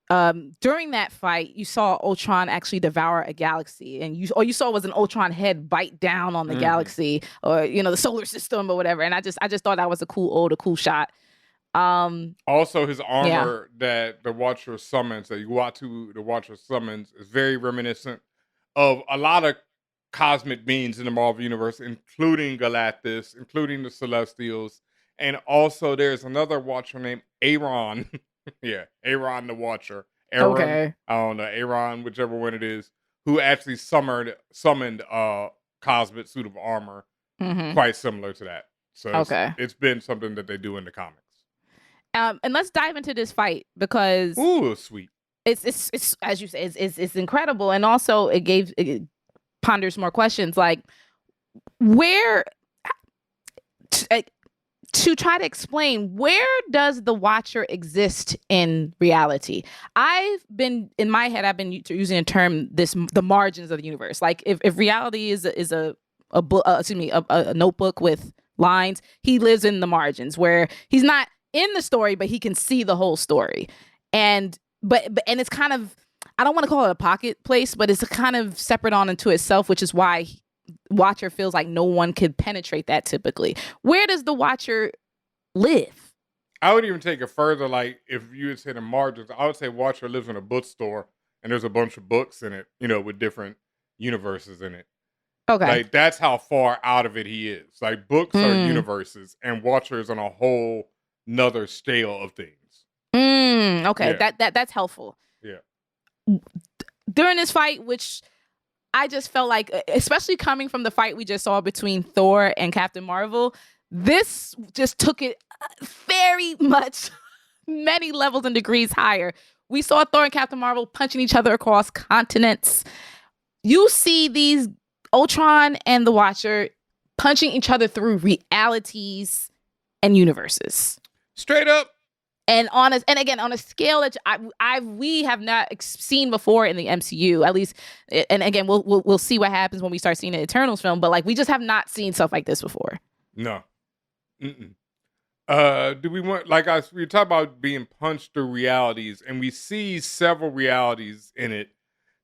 during that fight, you saw Ultron actually devour a galaxy, and all you saw was an Ultron head bite down on the galaxy, or, you know, the solar system or whatever. And I just thought that was a cool shot. Also, his armor that the Watcher summons, that the Watcher summons, is very reminiscent of a lot of cosmic beings in the Marvel Universe, including Galactus, including the Celestials. And also there's another Watcher named Aaron. Aaron the Watcher. Aaron, okay. I don't know, Aaron, whichever one it is, who actually summoned a cosmic suit of armor, quite similar to that. So it's been something that they do in the comics. And let's dive into this fight, because sweet. It's as you say, it's incredible, and also it ponders more questions, like where to try to explain, where does the Watcher exist in reality? In my head, I've been using a term, the margins of the universe. Like if reality is a notebook with lines, he lives in the margins, where he's not in the story, but he can see the whole story. And it's kind of, I don't want to call it a pocket place, but it's a kind of separate on into itself, which is why Watcher feels like no one could penetrate that typically. Where does the Watcher live? I would even take it further. Like if you would say the margins, I would say Watcher lives in a bookstore and there's a bunch of books in it, with different universes in it. Okay. Like that's how far out of it he is. Like books are universes and Watcher is on a whole nother scale of things. Okay. Yeah. That's helpful. Yeah. During this fight, which I just felt like, especially coming from the fight we just saw between Thor and Captain Marvel, this just took it very much many levels and degrees higher. We saw Thor and Captain Marvel punching each other across continents. You see these Ultron and the Watcher punching each other through realities and universes. Straight up. And again, on a scale that we have not seen before in the MCU, at least. And again, we'll see what happens when we start seeing the Eternals film. But like, we just have not seen stuff like this before. No. Do we want we talk about being punched through realities, and we see several realities in it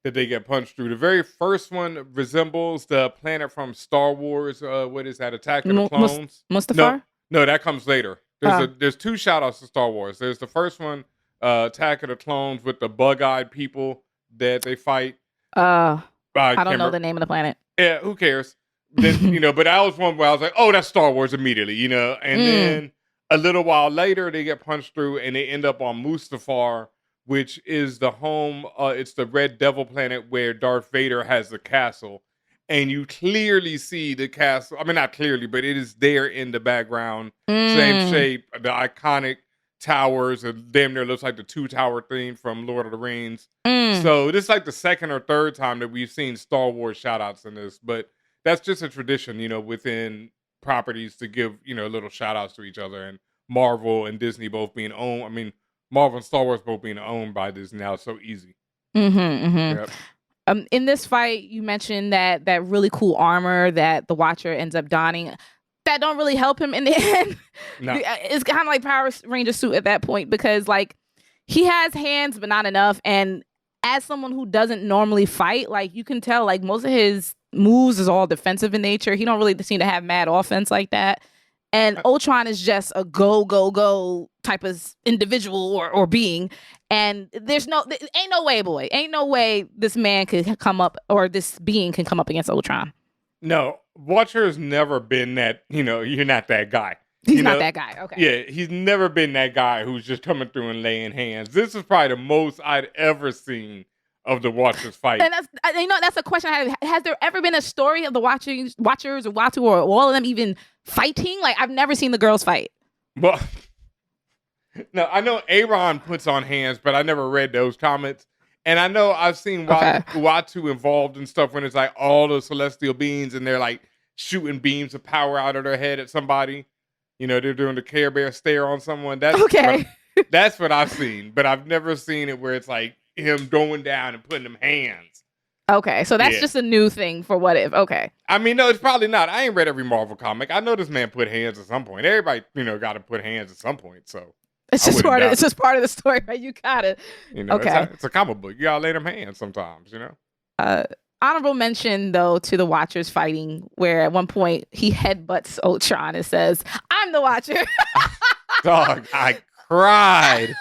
that they get punched through. The very first one resembles the planet from Star Wars. What is that? Attack of the Clones? Mustafar? No, that comes later. There's two shout outs to Star Wars. There's the first one, Attack of the Clones, with the bug-eyed people that they fight. I don't know the name of the planet. Yeah, who cares? Then, but that was one where I was like, oh, that's Star Wars immediately, and then a little while later they get punched through and they end up on Mustafar, which is the home, it's the Red Devil planet where Darth Vader has the castle. And you clearly see the castle. I mean, not clearly, but it is there in the background. Same shape, the iconic towers. And damn near looks like the two-tower theme from Lord of the Rings. So this is like the second or third time that we've seen Star Wars shout-outs in this. But that's just a tradition, within properties to give, little shout-outs to each other. And Marvel and Disney both being owned. I mean, Marvel and Star Wars both being owned by Disney now. It's so easy. Yep. In this fight, you mentioned that really cool armor that the Watcher ends up donning. That don't really help him in the end. No. It's kind of like Power Ranger suit at that point, because like he has hands but not enough. And as someone who doesn't normally fight, like you can tell, like most of his moves is all defensive in nature. He don't really seem to have mad offense like that. And Ultron is just a go type of individual or being. And ain't no way, boy. Ain't no way this man could come up, or this being can come up against Ultron. No, Watcher has never been that, you're not that guy. He's not that guy. Okay. Yeah, he's never been that guy who's just coming through and laying hands. This is probably the most I'd ever seen of the Watchers fight. And that's a question I have. Has there ever been a story of the Watchers or Watu or all of them even fighting? Like, I've never seen the girls fight. Well, no, I know Aaron puts on hands, but I never read those comments. And I know I've seen Watu involved in stuff when it's like all the celestial beings and they're like shooting beams of power out of their head at somebody. They're doing the Care Bear stare on someone. That's what I've seen. But I've never seen it where it's like him going down and putting them hands. Okay, so that's just a new thing for What If. Okay. I mean, no, it's probably not. I ain't read every Marvel comic. I know this man put hands at some point. Everybody, got to put hands at some point. So it's just part of the story, right? You got it. Okay. It's a comic book. You gotta lay them hands sometimes. Honorable mention though to the Watchers fighting, where at one point he headbutts Ultron and says, "I'm the Watcher." Dog, I cried.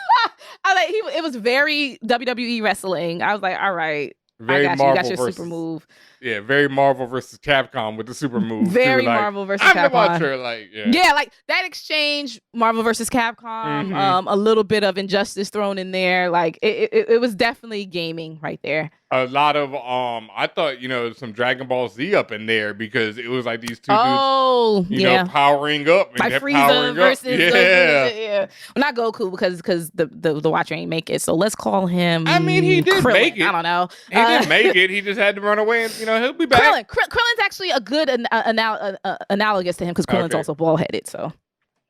It was very WWE wrestling. I was like, all right, very I got Marvel you. You got your versus, super move. Yeah, very Marvel versus Capcom with the super move. Very too, like, Marvel versus I'm Capcom. The Watcher, like that exchange, Marvel versus Capcom. A little bit of Injustice thrown in there. Like it was definitely gaming right there. A lot of I thought some Dragon Ball Z up in there because it was like these two dudes, powering up and like Frieza versus well, not Goku because the Watcher ain't make it. So let's call him. I mean, he did Krillin. make it. I don't know. He didn't make it. He just had to run away, and he'll be back. Krillin's actually a good analogous to him because Krillin's also bald headed. So.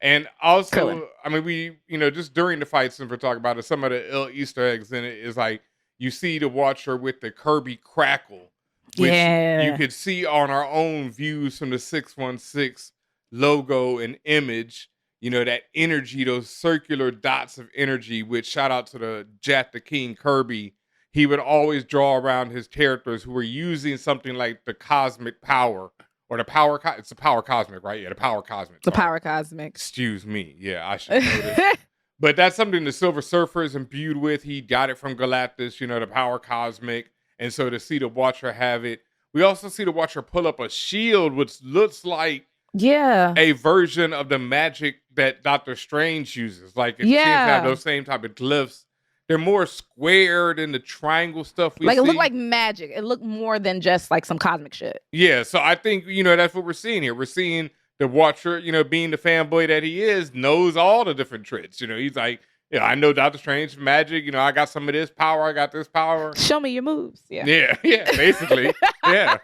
And also, Krillin. I mean, we just during the fight, since we're talking about it, some of the ill Easter eggs in it is like. You see the Watcher with the Kirby crackle, which you could see on our own views from the 616 logo and image. That energy, those circular dots of energy, which shout out to the Jack the King Kirby. He would always draw around his characters who were using something like the cosmic power or the power. It's the power cosmic, right? Yeah, the power cosmic. The power cosmic. Excuse me. Yeah, I should know this. But that's something the Silver Surfer is imbued with. He got it from Galactus, the power cosmic. And so to see the Watcher have it, we also see the Watcher pull up a shield, which looks like a version of the magic that Doctor Strange uses. Like it seems to have those same type of glyphs. They're more square than the triangle stuff we see. It looked like magic. It looked more than just like some cosmic shit. Yeah, so I think, that's what we're seeing here. We're seeing the Watcher, being the fanboy that he is, knows all the different tricks. He's like, I know Doctor Strange magic. I got some of this power. I got this power. Show me your moves. Yeah, basically. Yeah.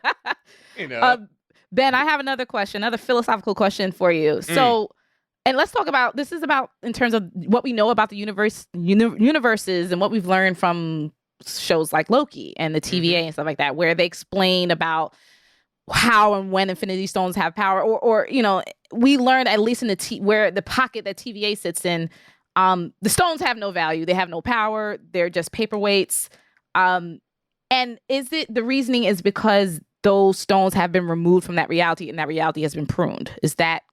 Ben, I have another philosophical question for you. So, and let's talk about, this is about in terms of what we know about the universes and what we've learned from shows like Loki and the TVA and stuff like that, where they explain about how and when Infinity Stones have power, or we learned, at least in where the pocket that TVA sits in, the stones have no value. They have no power. They're just paperweights. And is it, the reasoning is because those stones have been removed from that reality and that reality has been pruned? Is that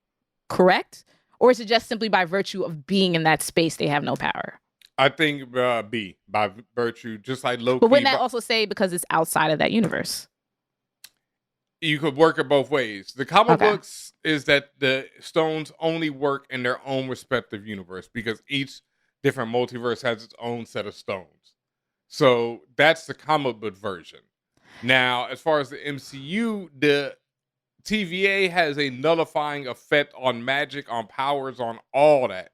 correct? Or is it just simply by virtue of being in that space, they have no power? I think B, by virtue, just like Loki. But wouldn't that also say because it's outside of that universe? You could work it both ways. The comic books is that the stones only work in their own respective universe because each different multiverse has its own set of stones. So that's the comic book version. Now, as far as the MCU, the TVA has a nullifying effect on magic, on powers, on all that.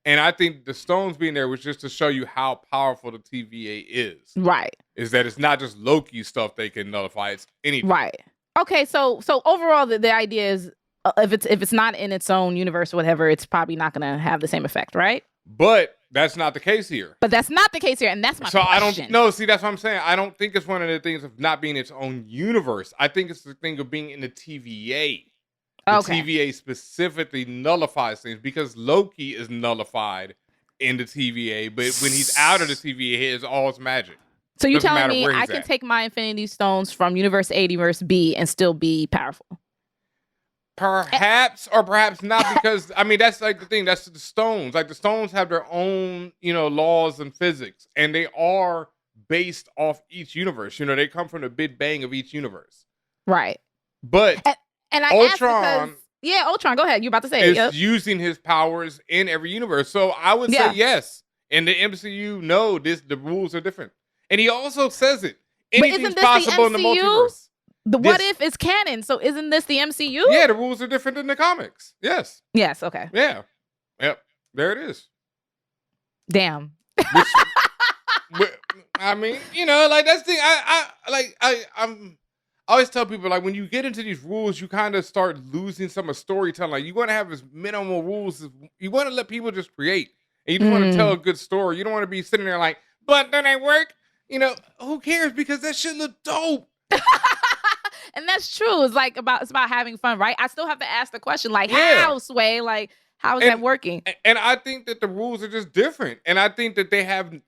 And I think the stones being there was just to show you how powerful the TVA is. Right. Is that it's not just Loki stuff they can nullify, it's anything. Right. Okay, so overall, the idea is if it's not in its own universe or whatever, it's probably not going to have the same effect, right? But that's not the case here. But that's not the case here, and that's my question. I don't know. See, that's what I'm saying. I don't think it's one of the things of not being its own universe. I think it's the thing of being in the TVA. The TVA specifically nullifies things because Loki is nullified in the TVA, but when he's out of the TVA, it's all his magic. So you're telling me I can take my Infinity Stones from Universe A to Universe B and still be powerful? Perhaps or perhaps not, because I mean that's like the thing. That's the stones. Like the stones have their own, laws and physics, and they are based off each universe. They come from the Big Bang of each universe. Right. But and I Ultron, Ultron. Go ahead. You're about to say is using his powers in every universe. So I would say yes. In the MCU, no. The rules are different. And he also says it. Anything's possible in the multiverse. The what if is canon. So isn't this the MCU? Yeah, the rules are different than the comics. Yes. Yes. Okay. Yeah. Yep. There it is. Damn. I mean, like that's the thing. I always tell people, like, when you get into these rules, you kind of start losing some of storytelling. Like, you want to have as minimal rules. You want to let people just create. And you just want to tell a good story. You don't want to be sitting there like, but then they work. Who cares? Because that shit look dope. And that's true. It's about having fun, right? I still have to ask the question, like, how, Sway? Like, how is that working? And I think that the rules are just different. And I think that they have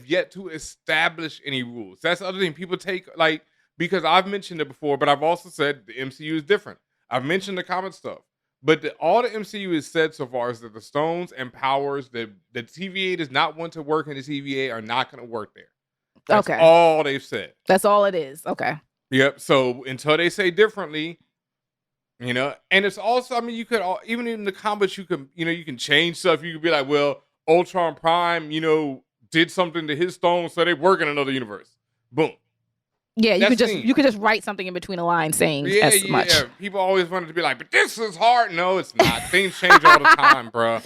yet to establish any rules. That's the other thing. People take, like, because I've mentioned it before, but I've also said the MCU is different. I've mentioned the comic stuff. But all the MCU has said so far is that the stones and powers that the TVA does not want to work in the TVA are not going to work there. That's all they've said. That's all it is. Okay. Yep. So until they say differently, and it's also, I mean, you could even in the comics, you can change stuff. You could be like, well, Ultron Prime, did something to his stones, so they work in another universe. Boom. Yeah, you could just write something in between the lines saying as much. Yeah. People always wanted to be like, but this is hard. No, it's not. Things change all the time, bro.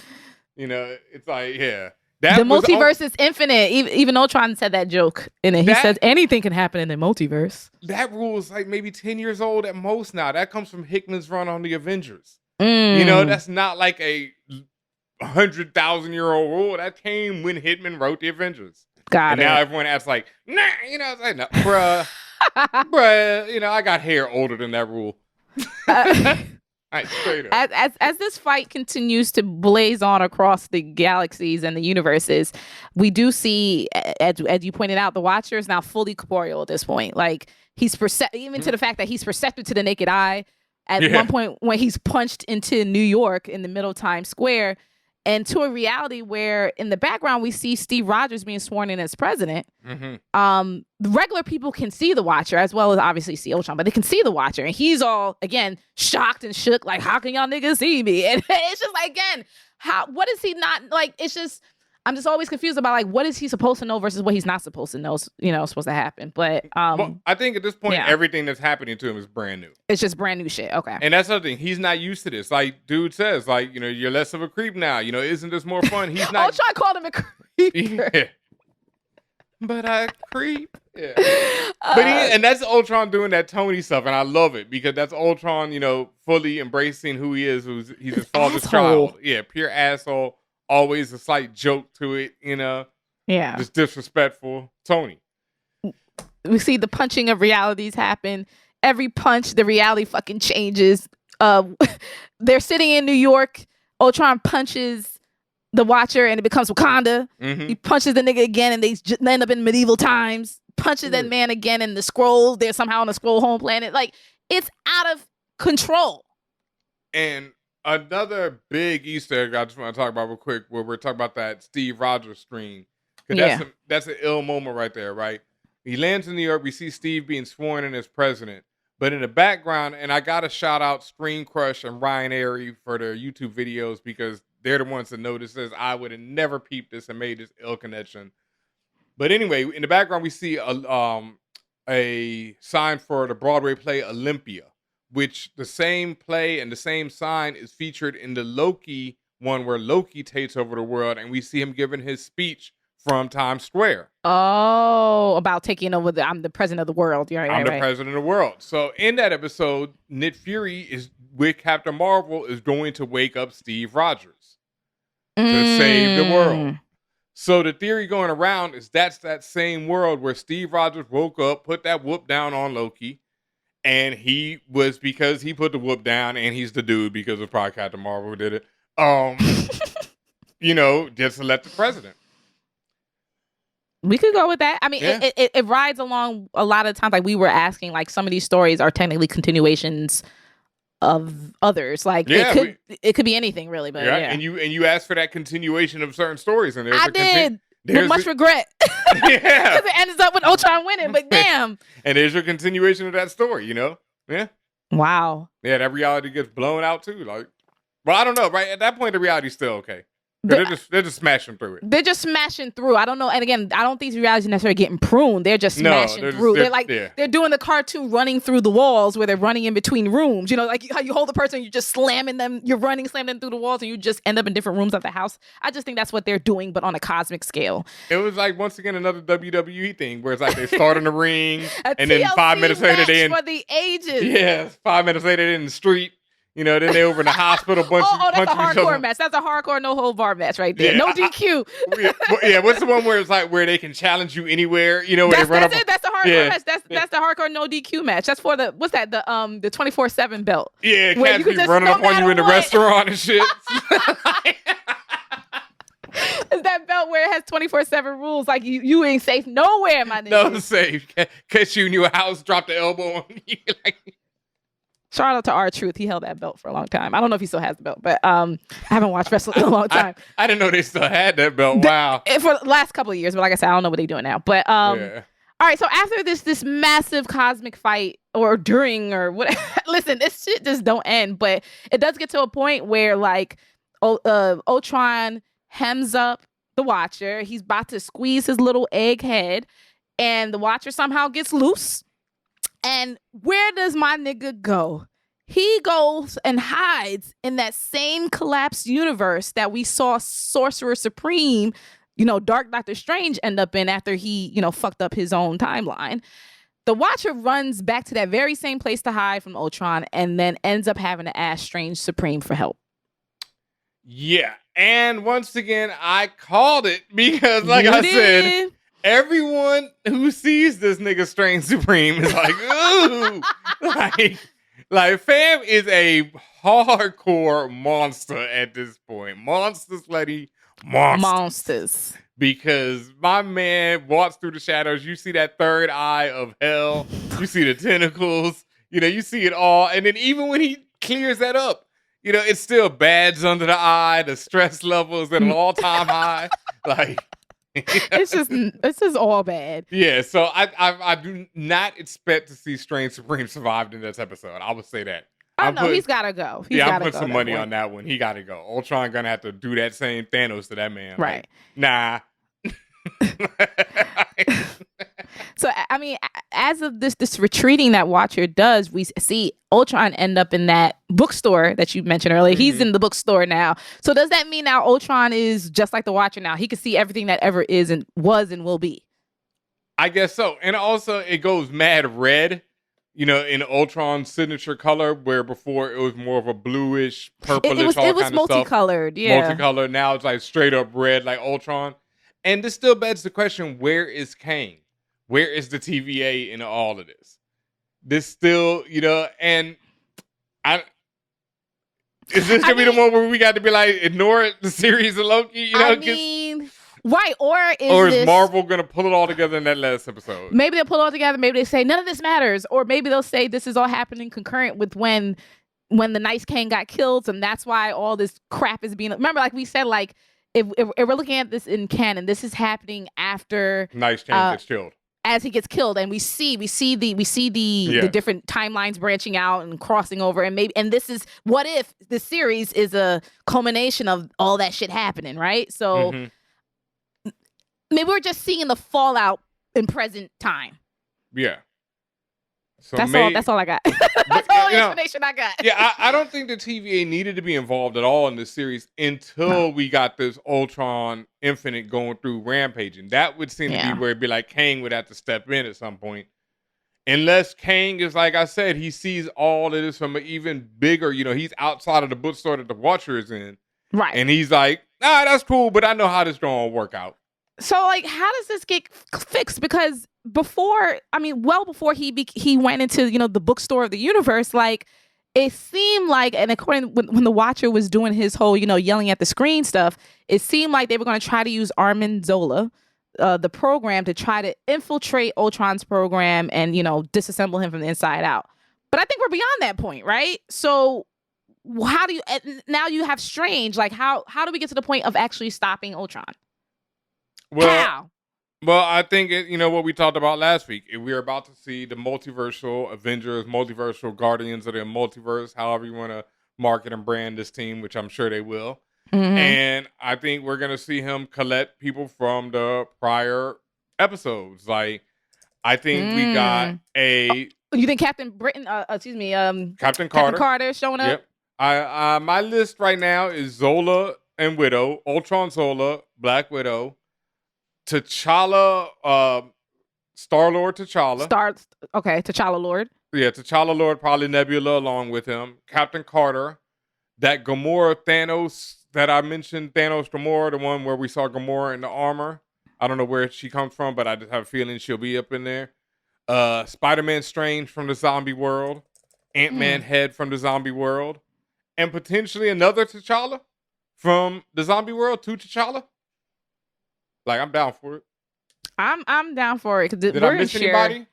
It's like, yeah. The multiverse is infinite. Even Ultron said that joke in it. He says anything can happen in the multiverse. That rule is like maybe 10 years old at most now. That comes from Hickman's run on the Avengers. That's not like a 100,000-year-old rule. That came when Hickman wrote the Avengers. Got it. Now everyone acts like, nah, it's like, no, bruh, I got hair older than that rule. Straight up. As this fight continues to blaze on across the galaxies and the universes, we do see, as you pointed out, the Watcher is now fully corporeal at this point. Like he's even to the fact that he's perceptive to the naked eye. at one point when he's punched into New York in the middle of Times Square, and to a reality where in the background we see Steve Rogers being sworn in as president. The regular people can see the Watcher as well as obviously see Ultron, but they can see the Watcher, and he's all again shocked and shook, like, how can y'all niggas see me? And it's just like, again, what is he not like? It's just, I'm just always confused about like what is he supposed to know versus what he's not supposed to know, supposed to happen. But well, I think at this point, everything that's happening to him is brand new. It's just brand new shit. Okay. And that's something he's not used to this. Like dude says, like, you're less of a creep now. Isn't this more fun? He's not. Ultron called him a creep. Yeah. But I creep. Yeah. But and that's Ultron doing that Tony stuff, and I love it because that's Ultron, fully embracing who he is, he's his father's child. Yeah, pure asshole. Always a slight joke to it, Yeah. Just disrespectful. Tony. We see the punching of realities happen. Every punch, the reality fucking changes. They're sitting in New York. Ultron punches the Watcher and it becomes Wakanda. He punches the nigga again and they end up in medieval times. Punches that man again in the Skrulls. They're somehow on the Skrull home planet. Like, it's out of control. And another big Easter egg I just want to talk about real quick, where we're talking about that Steve Rogers screen. Because that's an ill moment right there, right? He lands in New York. We see Steve being sworn in as president. But in the background, and I got to shout out Screen Crush and Ryan Airy for their YouTube videos because they're the ones that noticed this. I would have never peeped this and made this ill connection. But anyway, in the background, we see a sign for the Broadway play Olympia, which the same play and the same sign is featured in the Loki one where Loki takes over the world, and we see him giving his speech from Times Square. Oh, about taking over I'm the president of the world. I'm the president of the world. So in that episode, Nick Fury is with Captain Marvel is going to wake up Steve Rogers to save the world. So the theory going around is that's that same world where Steve Rogers woke up, put that whoop down on Loki, and he was because he put the whoop down, and he's the dude because of probably Captain Marvel who did it. Just to let the president. We could go with that. I mean, it rides along a lot of times. Like we were asking, like some of these stories are technically continuations of others. Like it could be anything really. But yeah. And you asked for that continuation of certain stories, and I did with much regret. Yeah, because it ends up with Ultron winning. But damn. And there's your continuation of that story. Yeah. Wow. Yeah, that reality gets blown out too. Like, well, I don't know. Right at that point, the reality's still okay. They're just smashing through it. They're just smashing through. I don't know. And again, I don't think these realities necessarily getting pruned. They're just smashing through. They're doing the cartoon running through the walls where they're running in between rooms. Like how you hold the person, you're just slamming them. You're slamming them through the walls, and you just end up in different rooms of the house. I just think that's what they're doing, but on a cosmic scale. It was like once again another WWE thing where it's like they start in the ring, and then then 5 minutes later they for the ages. Yeah, 5 minutes later they're in the street. Then they over in the hospital. That's a hardcore match. That's a hardcore no hold bar match right there. No DQ. What's the one where it's like where they can challenge you anywhere? Where that's they run it. That's the hardcore match. That's the hardcore no DQ match. That's for the 24/7 belt. Yeah, cats be running up on you in the restaurant and shit. It's that belt where it has 24/7 rules. Like you ain't safe nowhere, my nigga. No safe. Catch you in your house, drop the elbow on you. Shout out to R-Truth. He held that belt for a long time. I don't know if he still has the belt, but I haven't watched wrestling in a long time. I didn't know they still had that belt. Wow. For the last couple of years, but like I said, I don't know what they're doing now. But all right, so after this massive cosmic fight or during or what, listen, this shit just don't end. But it does get to a point where like Ultron hems up the Watcher. He's about to squeeze his little egg head, and the Watcher somehow gets loose. And where does my nigga go? He goes and hides in that same collapsed universe that we saw Sorcerer Supreme, Dark Doctor Strange end up in after he, fucked up his own timeline. The Watcher runs back to that very same place to hide from Ultron and then ends up having to ask Strange Supreme for help. Yeah. And once again, I called it because like I said, everyone who sees this nigga Strange Supreme is like, ooh, like fam is a hardcore monster at this point. Monsters, lady, monsters. Because my man walks through the shadows. You see that third eye of hell. You see the tentacles. You see it all. And then even when he clears that up, it's still bads under the eye. The stress level is at an all-time high. Like, it's just all bad. Yeah, so I do not expect to see Strange Supreme survive in this episode. I would say that. He's got to go. I'm putting some money on that one. He got to go. Ultron gonna have to do that same Thanos to that man. Right. Like, nah. So, I mean, as of this retreating that Watcher does, we see Ultron end up in that bookstore that you mentioned earlier. Mm-hmm. He's in the bookstore now. So does that mean now Ultron is just like the Watcher now? He can see everything that ever is and was and will be. I guess so. And also it goes mad red, in Ultron's signature color, where before it was more of a bluish, purplish, it was multicolored. Yeah. Multicolored. Now it's like straight up red like Ultron. And this still begs the question, where is Kang? Where is the TVA in all of this? This still, and is this gonna be the one where we got to be like, ignore the series of Loki? Right, or is Marvel gonna pull it all together in that last episode? Maybe they'll pull it all together. Maybe they say none of this matters, or maybe they'll say this is all happening concurrent with when the Nice King got killed, and that's why all this crap is being. Remember, like we said, like if we're looking at this in canon, this is happening after Nice King gets killed. As he gets killed, and we see the different timelines branching out and crossing over, and this is what if the series is a culmination of all that shit happening, right? So maybe we're just seeing the fallout in present time. Yeah. So that's all I got. That's all the explanation I got. Yeah, I don't think the TVA needed to be involved at all in this series until we got this Ultron Infinite going through rampaging. That would seem to be where it'd be like Kang would have to step in at some point. Unless Kang is, like I said, he sees all of this from an even bigger, he's outside of the bookstore that the Watcher is in. Right. And he's like, that's cool, but I know how this going to work out. So, like, how does this get fixed? Because before he went into, the bookstore of the universe, like, it seemed like, and according when the Watcher was doing his whole, yelling at the screen stuff, it seemed like they were going to try to use Armin Zola, the program, to try to infiltrate Ultron's program and, disassemble him from the inside out. But I think we're beyond that point, right? So how do you, now you have Strange, like, how do we get to the point of actually stopping Ultron? How? Well, I think what we talked about last week. We're about to see the multiversal Avengers, multiversal Guardians of the Multiverse, however you want to market and brand this team, which I'm sure they will. Mm-hmm. And I think we're gonna see him collect people from the prior episodes. Like, I think we got a. You think Captain Britain? Captain Carter showing up. Yep. My list right now is Zola and Widow, Ultron, Zola, Black Widow. T'Challa, Star-Lord T'Challa. T'Challa Lord. Yeah, T'Challa Lord, probably Nebula along with him. Captain Carter. That Gamora Thanos that I mentioned, Thanos Gamora, the one where we saw Gamora in the armor. I don't know where she comes from, but I just have a feeling she'll be up in there. Spider-Man Strange from the zombie world. Ant-Man Head from the zombie world. And potentially another T'Challa from the zombie world to T'Challa. Like, I'm down for it. I'm down for it. Did I miss anybody?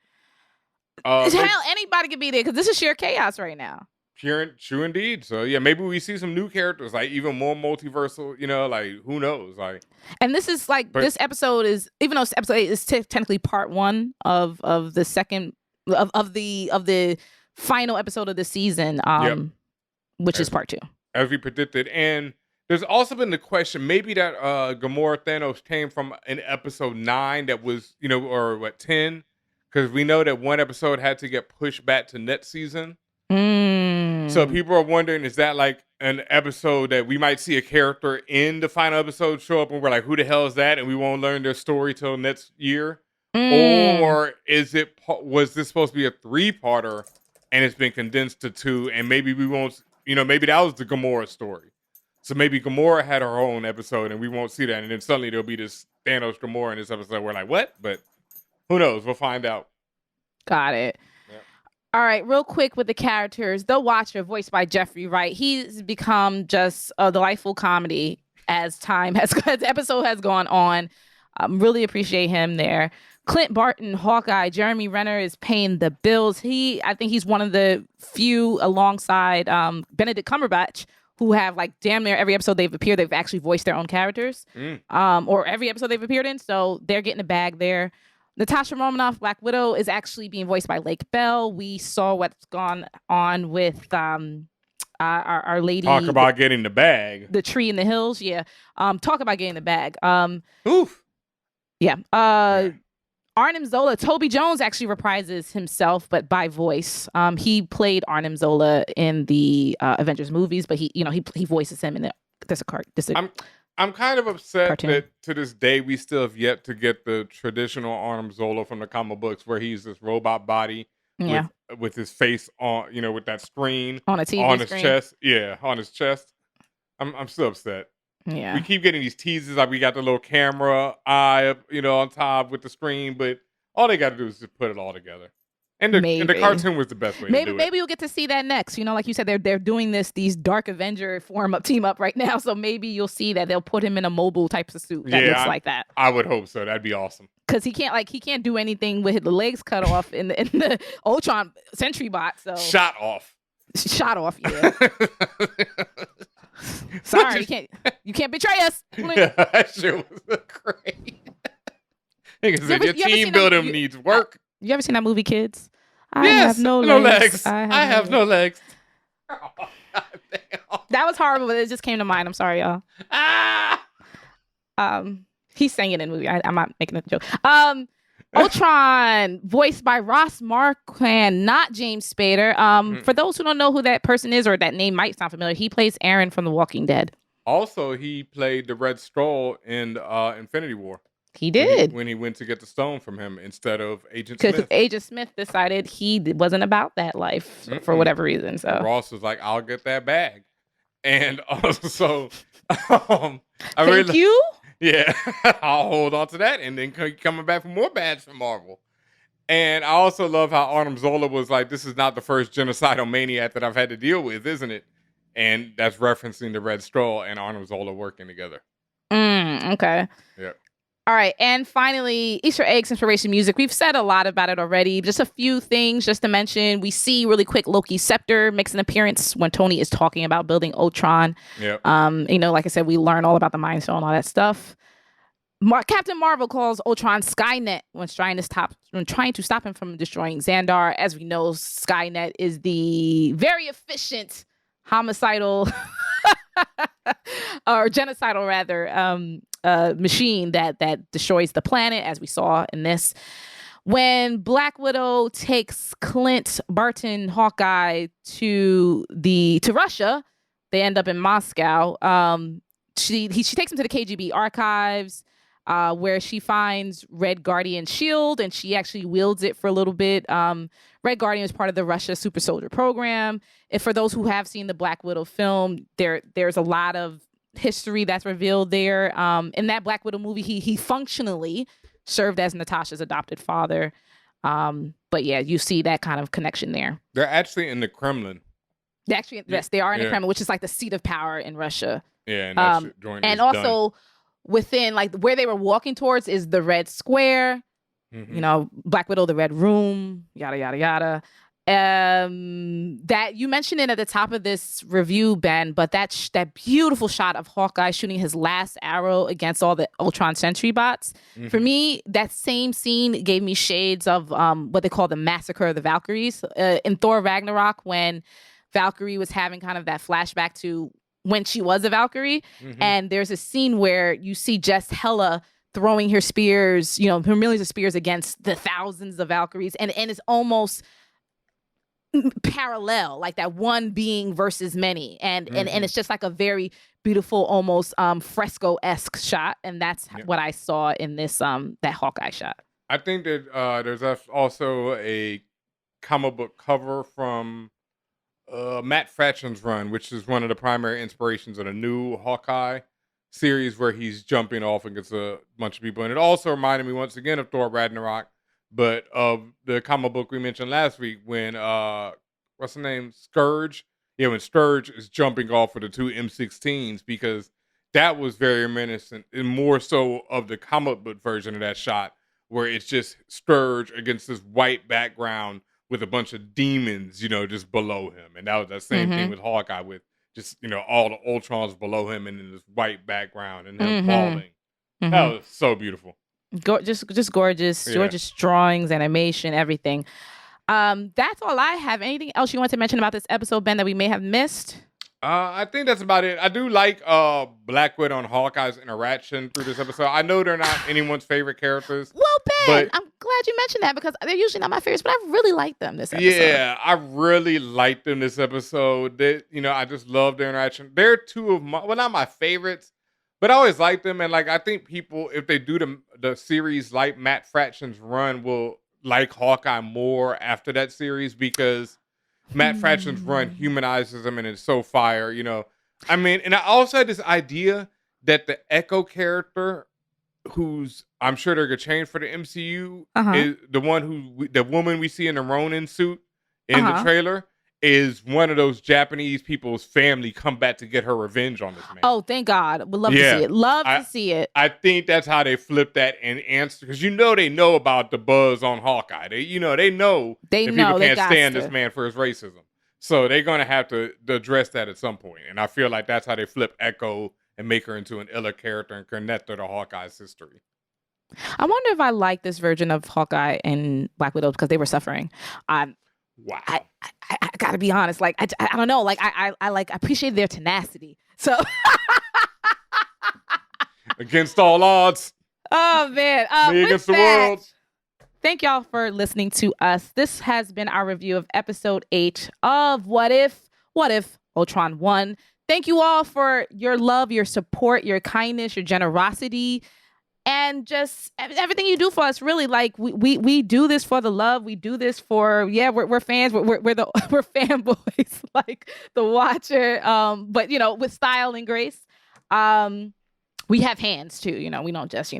Hell, anybody could be there because this is sheer chaos right now. True indeed. So yeah, maybe we see some new characters, like even more multiversal. Like, who knows? Like, and this is like this episode is, even though episode 8 is technically part 1 of the second of the final episode of the season, which is part 2, as we predicted. And there's also been the question, maybe that Gamora Thanos came from an episode 9 that was, or what, 10? Because we know that one episode had to get pushed back to next season. So people are wondering, is that like an episode that we might see a character in the final episode show up and we're like, who the hell is that? And we won't learn their story till next year? Or was this supposed to be a 3-parter and it's been condensed to 2? And maybe we won't, maybe that was the Gamora story. So maybe Gamora had her own episode and we won't see that. And then suddenly there'll be this Thanos Gamora in this episode. We're like, what? But who knows? We'll find out. Got it. Yep. All right. Real quick with the characters. The Watcher, voiced by Jeffrey Wright. He's become just a delightful comedy as the episode has gone on. Really appreciate him there. Clint Barton, Hawkeye, Jeremy Renner is paying the bills. I think he's one of the few alongside Benedict Cumberbatch who have like damn near every episode they've appeared, they've actually voiced their own characters, or every episode they've appeared in. So they're getting a bag there. Natasha Romanoff, Black Widow, is actually being voiced by Lake Bell. We saw what's gone on with our lady. Talk about getting the bag. The tree in the hills. Yeah. Talk about getting the bag. Oof. Yeah. Arnim Zola, Toby Jones actually reprises himself, but by voice. He played Arnim Zola in the Avengers movies, but he voices him in I'm kind of upset cartoon. that to this day we still have yet to get the traditional Arnim Zola from the comic books, where he's this robot body with his face on, with that screen on a TV on his screen. chest. Yeah, on his chest. I'm still upset. Yeah. We keep getting these teases, like we got the little camera eye up, on top with the screen, but all they got to do is just put it all together. And the cartoon was the best way to do it. Maybe you'll get to see that next. Like you said, they're doing these Dark Avenger team up right now. So maybe you'll see that they'll put him in a mobile type of suit that looks like that. I would hope so. That'd be awesome. Because he can't do anything with the legs cut off in the Ultron Sentry bot. So shot off, yeah. Sorry, you can't betray us. Yeah, that shit was great. Nigga said your team building needs work. You ever seen that movie, Kids? I have no legs. I have no legs. Oh, that was horrible, but it just came to mind. I'm sorry, y'all. He's saying it in the movie. I'm not making a joke. Ultron, voiced by Ross Marquand, not James Spader. For those who don't know who that person is, or that name might sound familiar, he plays Aaron from The Walking Dead. Also, he played the Red Skull in Infinity War. He did. When he went to get the stone from him instead of Agent Smith. Because Agent Smith decided he wasn't about that life for whatever reason. So Ross was like, I'll get that bag. And also, Thank you? Yeah, I'll hold on to that, and then coming back for more bags from Marvel. And I also love how Arnim Zola was like, this is not the first genocidal maniac that I've had to deal with, isn't it? And that's referencing the Red Skull and Arnim Zola working together. Okay. Yep. All right. And finally, Easter eggs, inspiration, music. We've said a lot about it already. Just a few things just to mention. We see really quick Loki's scepter makes an appearance when Tony is talking about building Ultron. Yep. Like I said, we learn all about the Mind Stone and all that stuff. Captain Marvel calls Ultron Skynet when trying to stop him from destroying Xandar. As we know, Skynet is the very efficient homicidal or genocidal rather machine that destroys the planet, as we saw in this. When Black Widow takes Clint Barton, Hawkeye, to Russia, they end up in Moscow. She takes him to the KGB archives, where she finds Red Guardian shield, and she actually wields it for a little bit. Red Guardian is part of the Russia Super Soldier program. And for those who have seen the Black Widow film, there's a lot of history that's revealed there. In that Black Widow movie, he functionally served as Natasha's adopted father. But yeah, you see that kind of connection there. They're actually in the Kremlin. Yes, they are in the Kremlin, which is like the seat of power in Russia. Yeah, and that's joint and is also done. Within like where they were walking towards is the Red Square. Mm-hmm. Black Widow, the Red Room, yada yada yada. That you mentioned it at the top of this review, Ben, but that beautiful shot of Hawkeye shooting his last arrow against all the Ultron Sentry bots. Mm-hmm. For me, that same scene gave me shades of what they call the Massacre of the Valkyries in Thor Ragnarok, when Valkyrie was having kind of that flashback to when she was a Valkyrie. Mm-hmm. And there's a scene where you see just Hela throwing her spears, her millions of spears against the thousands of Valkyries, and it's almost parallel, like that one being versus many, and it's just like a very beautiful, almost fresco-esque shot, and that's what I saw in this that Hawkeye shot. I think that there's also a comic book cover from Matt Fraction's run, which is one of the primary inspirations of the new Hawkeye series, where he's jumping off against a bunch of people, and it also reminded me once again of Thor Ragnarok, but of the comic book we mentioned last week when what's the name? Scourge? Yeah, when Scourge is jumping off of the two M16s, because that was very reminiscent, and more so of the comic book version of that shot, where it's just Scourge against this white background with a bunch of demons, you know, just below him. And that was the same thing with Hawkeye, with just, you know, all the Ultrons below him and in this white background and him falling. That was so beautiful. Just gorgeous. Yeah. Gorgeous drawings, animation, everything. That's all I have. Anything else you want to mention about this episode, Ben, that we may have missed? I think that's about it. I do like Black Widow and Hawkeye's interaction through this episode. I know they're not anyone's favorite characters. Well, Ben, but I'm glad you mentioned that because they're usually not my favorites, but I really like them this episode. yeah, I really liked them this episode. They, you know, I just love their interaction. They're two of my, well, not my favorites, but I always like them. And like, I think people, if they do the series like Matt Fraction's run, will like Hawkeye more after that series because Matt Fraction's run humanizes him and is so fire, you know. I mean, and I also had this idea that the Echo character, who's I'm sure they're gonna change for the MCU, is the one the woman we see in the Ronin suit in the trailer, is one of those Japanese people's family come back to get her revenge on this man. Oh, thank God. Would love to see it. Love to see it. I think that's how they flip that and answer, because you know they know about the buzz on Hawkeye. They know that people can't stand this man for his racism. So they're gonna have to address that at some point. And I feel like that's how they flip Echo and make her into an iller character and connect her to Hawkeye's history. I wonder if I like this version of Hawkeye and Black Widow because they were suffering. Wow. I gotta be honest. Like I don't know. Like I appreciate their tenacity. So against all odds. Oh man. Me against the world. Thank y'all for listening to us. This has been our review of episode 8 of What If Ultron Won. Thank you all for your love, your support, your kindness, your generosity, and just everything you do for us. Really, like we do this for the love. We do this for we're fans. We're fanboys, like the Watcher. But you know, with style and grace. We have hands too. You know, we don't just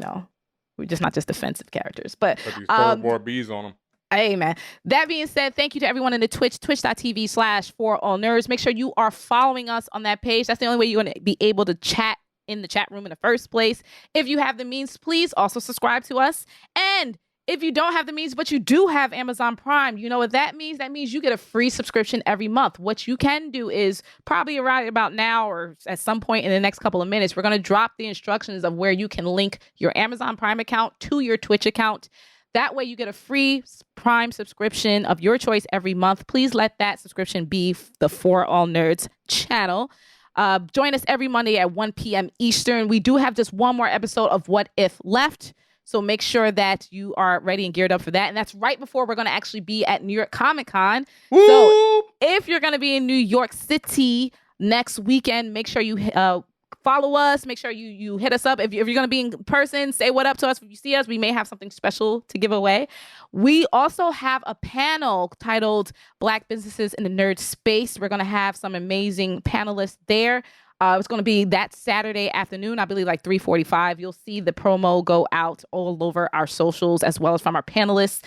we're just not just defensive characters. But these third-board bees on them. Hey, man. That being said, thank you to everyone in the twitch.tv/forallnerds. Make sure you are following us on that page. That's the only way you're going to be able to chat in the chat room in the first place. If you have the means, please also subscribe to us. And if you don't have the means, but you do have Amazon Prime, you know what that means? That means you get a free subscription every month. What you can do is probably right about now or at some point in the next couple of minutes, we're going to drop the instructions of where you can link your Amazon Prime account to your Twitch account. That way you get a free Prime subscription of your choice every month. Please let that subscription be the For All Nerds channel. Join us every Monday at 1 p.m. Eastern. We do have just one more episode of What If left. So make sure that you are ready and geared up for that. And that's right before we're going to actually be at New York Comic Con. So if you're going to be in New York City next weekend, make sure you follow us. Make sure you hit us up. If you're going to be in person, say what up to us. If you see us, we may have something special to give away. We also have a panel titled Black Businesses in the Nerd Space. We're going to have some amazing panelists there. It's going to be that Saturday afternoon, I believe like 3:45. You'll see the promo go out all over our socials as well as from our panelists.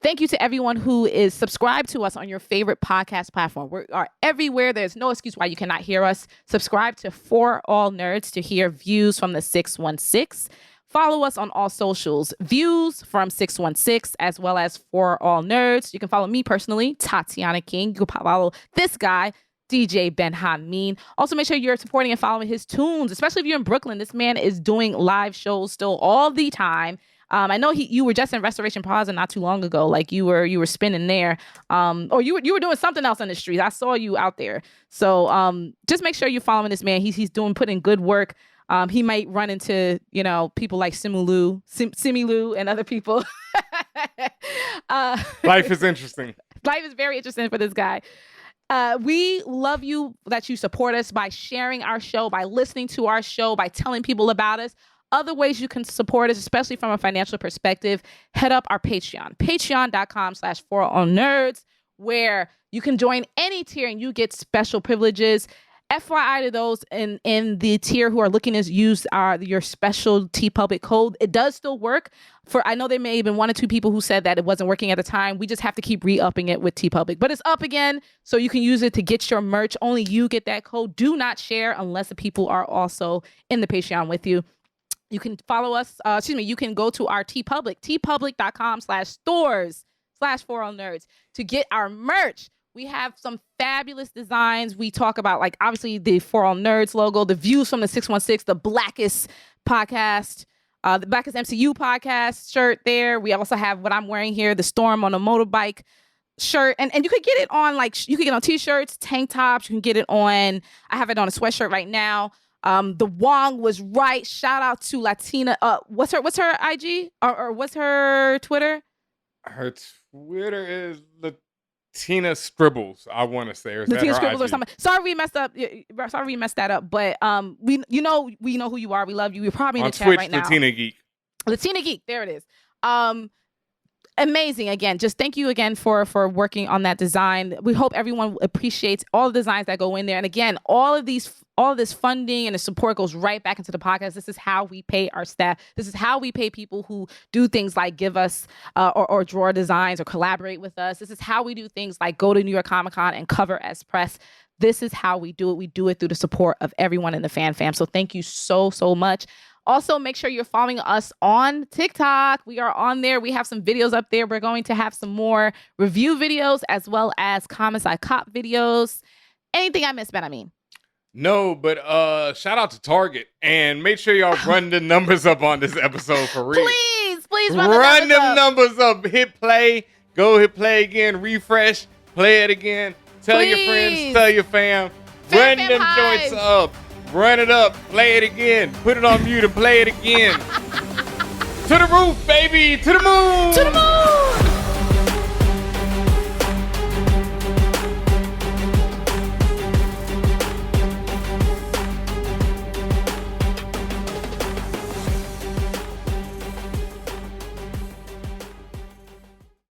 Thank you to everyone who is subscribed to us on your favorite podcast platform. We are everywhere. There's no excuse why you cannot hear us. Subscribe to For All Nerds to hear views from the 616. Follow us on all socials. Views from 616 as well as For All Nerds. You can follow me personally, Tatiana King. You can follow this guy, DJ Ben Hameen. Also, make sure you're supporting and following his tunes, especially if you're in Brooklyn. This man is doing live shows still all the time. I know you were just in Restoration Plaza not too long ago. Like you were spinning there, or you were doing something else on the street. I saw you out there. So just make sure you're following this man. He's putting good work. He might run into people like Simu and other people. Life is interesting. Life is very interesting for this guy. We love you that you support us by sharing our show, by listening to our show, by telling people about us. Other ways you can support us, especially from a financial perspective, head up our Patreon, patreon.com/forallnerds, where you can join any tier and you get special privileges. FYI to those in the tier who are looking to use your special TeePublic code, it does still work. I know there may have been 1 or 2 people who said that it wasn't working at the time. We just have to keep re-upping it with TeePublic. But it's up again, so you can use it to get your merch. Only you get that code. Do not share unless the people are also in the Patreon with you. You can follow us. You can go to our TeePublic, tpublic.com/stores/4allnerds to get our merch. We have some fabulous designs. We talk about, like, obviously the 4All Nerds logo, the views from the 616, the Blackest podcast, the Blackest MCU podcast shirt there. We also have what I'm wearing here, the Storm on a Motorbike shirt. And you could get it on, like, you could get it on t-shirts, tank tops. You can get it on, I have it on a sweatshirt right now. The Wong was right. Shout out to Latina. What's her IG? Or what's her Twitter? Her Twitter is Latina Scribbles, I want to say. Or is Latina that her Scribbles IG? or something. Sorry we messed that up. But we know who you are. We love you. We're probably in On the chat Twitch, right now. Latina Geek. Latina Geek. There it is. Amazing. Again, just thank you again for working on that design. We hope everyone appreciates all the designs that go in there. And again, all of this funding and the support goes right back into the podcast. This is how we pay our staff. This is how we pay people who do things like give us or draw designs or collaborate with us. This is how we do things like go to New York Comic Con and cover as press. This is how we do it. We do it through the support of everyone in the fan fam. So thank you so, so much. Also, make sure you're following us on TikTok. We are on there. We have some videos up there. We're going to have some more review videos as well as Comics I Cop videos. Anything I missed, Ben? I mean. No, but shout out to Target. And make sure y'all run the numbers up on this episode for real. Please run them numbers up. Hit play. Go hit play again. Refresh. Play it again. Tell your friends. Tell your fam. Run them joints up. Run it up, play it again, put it on mute and play it again. To the roof, baby, to the moon.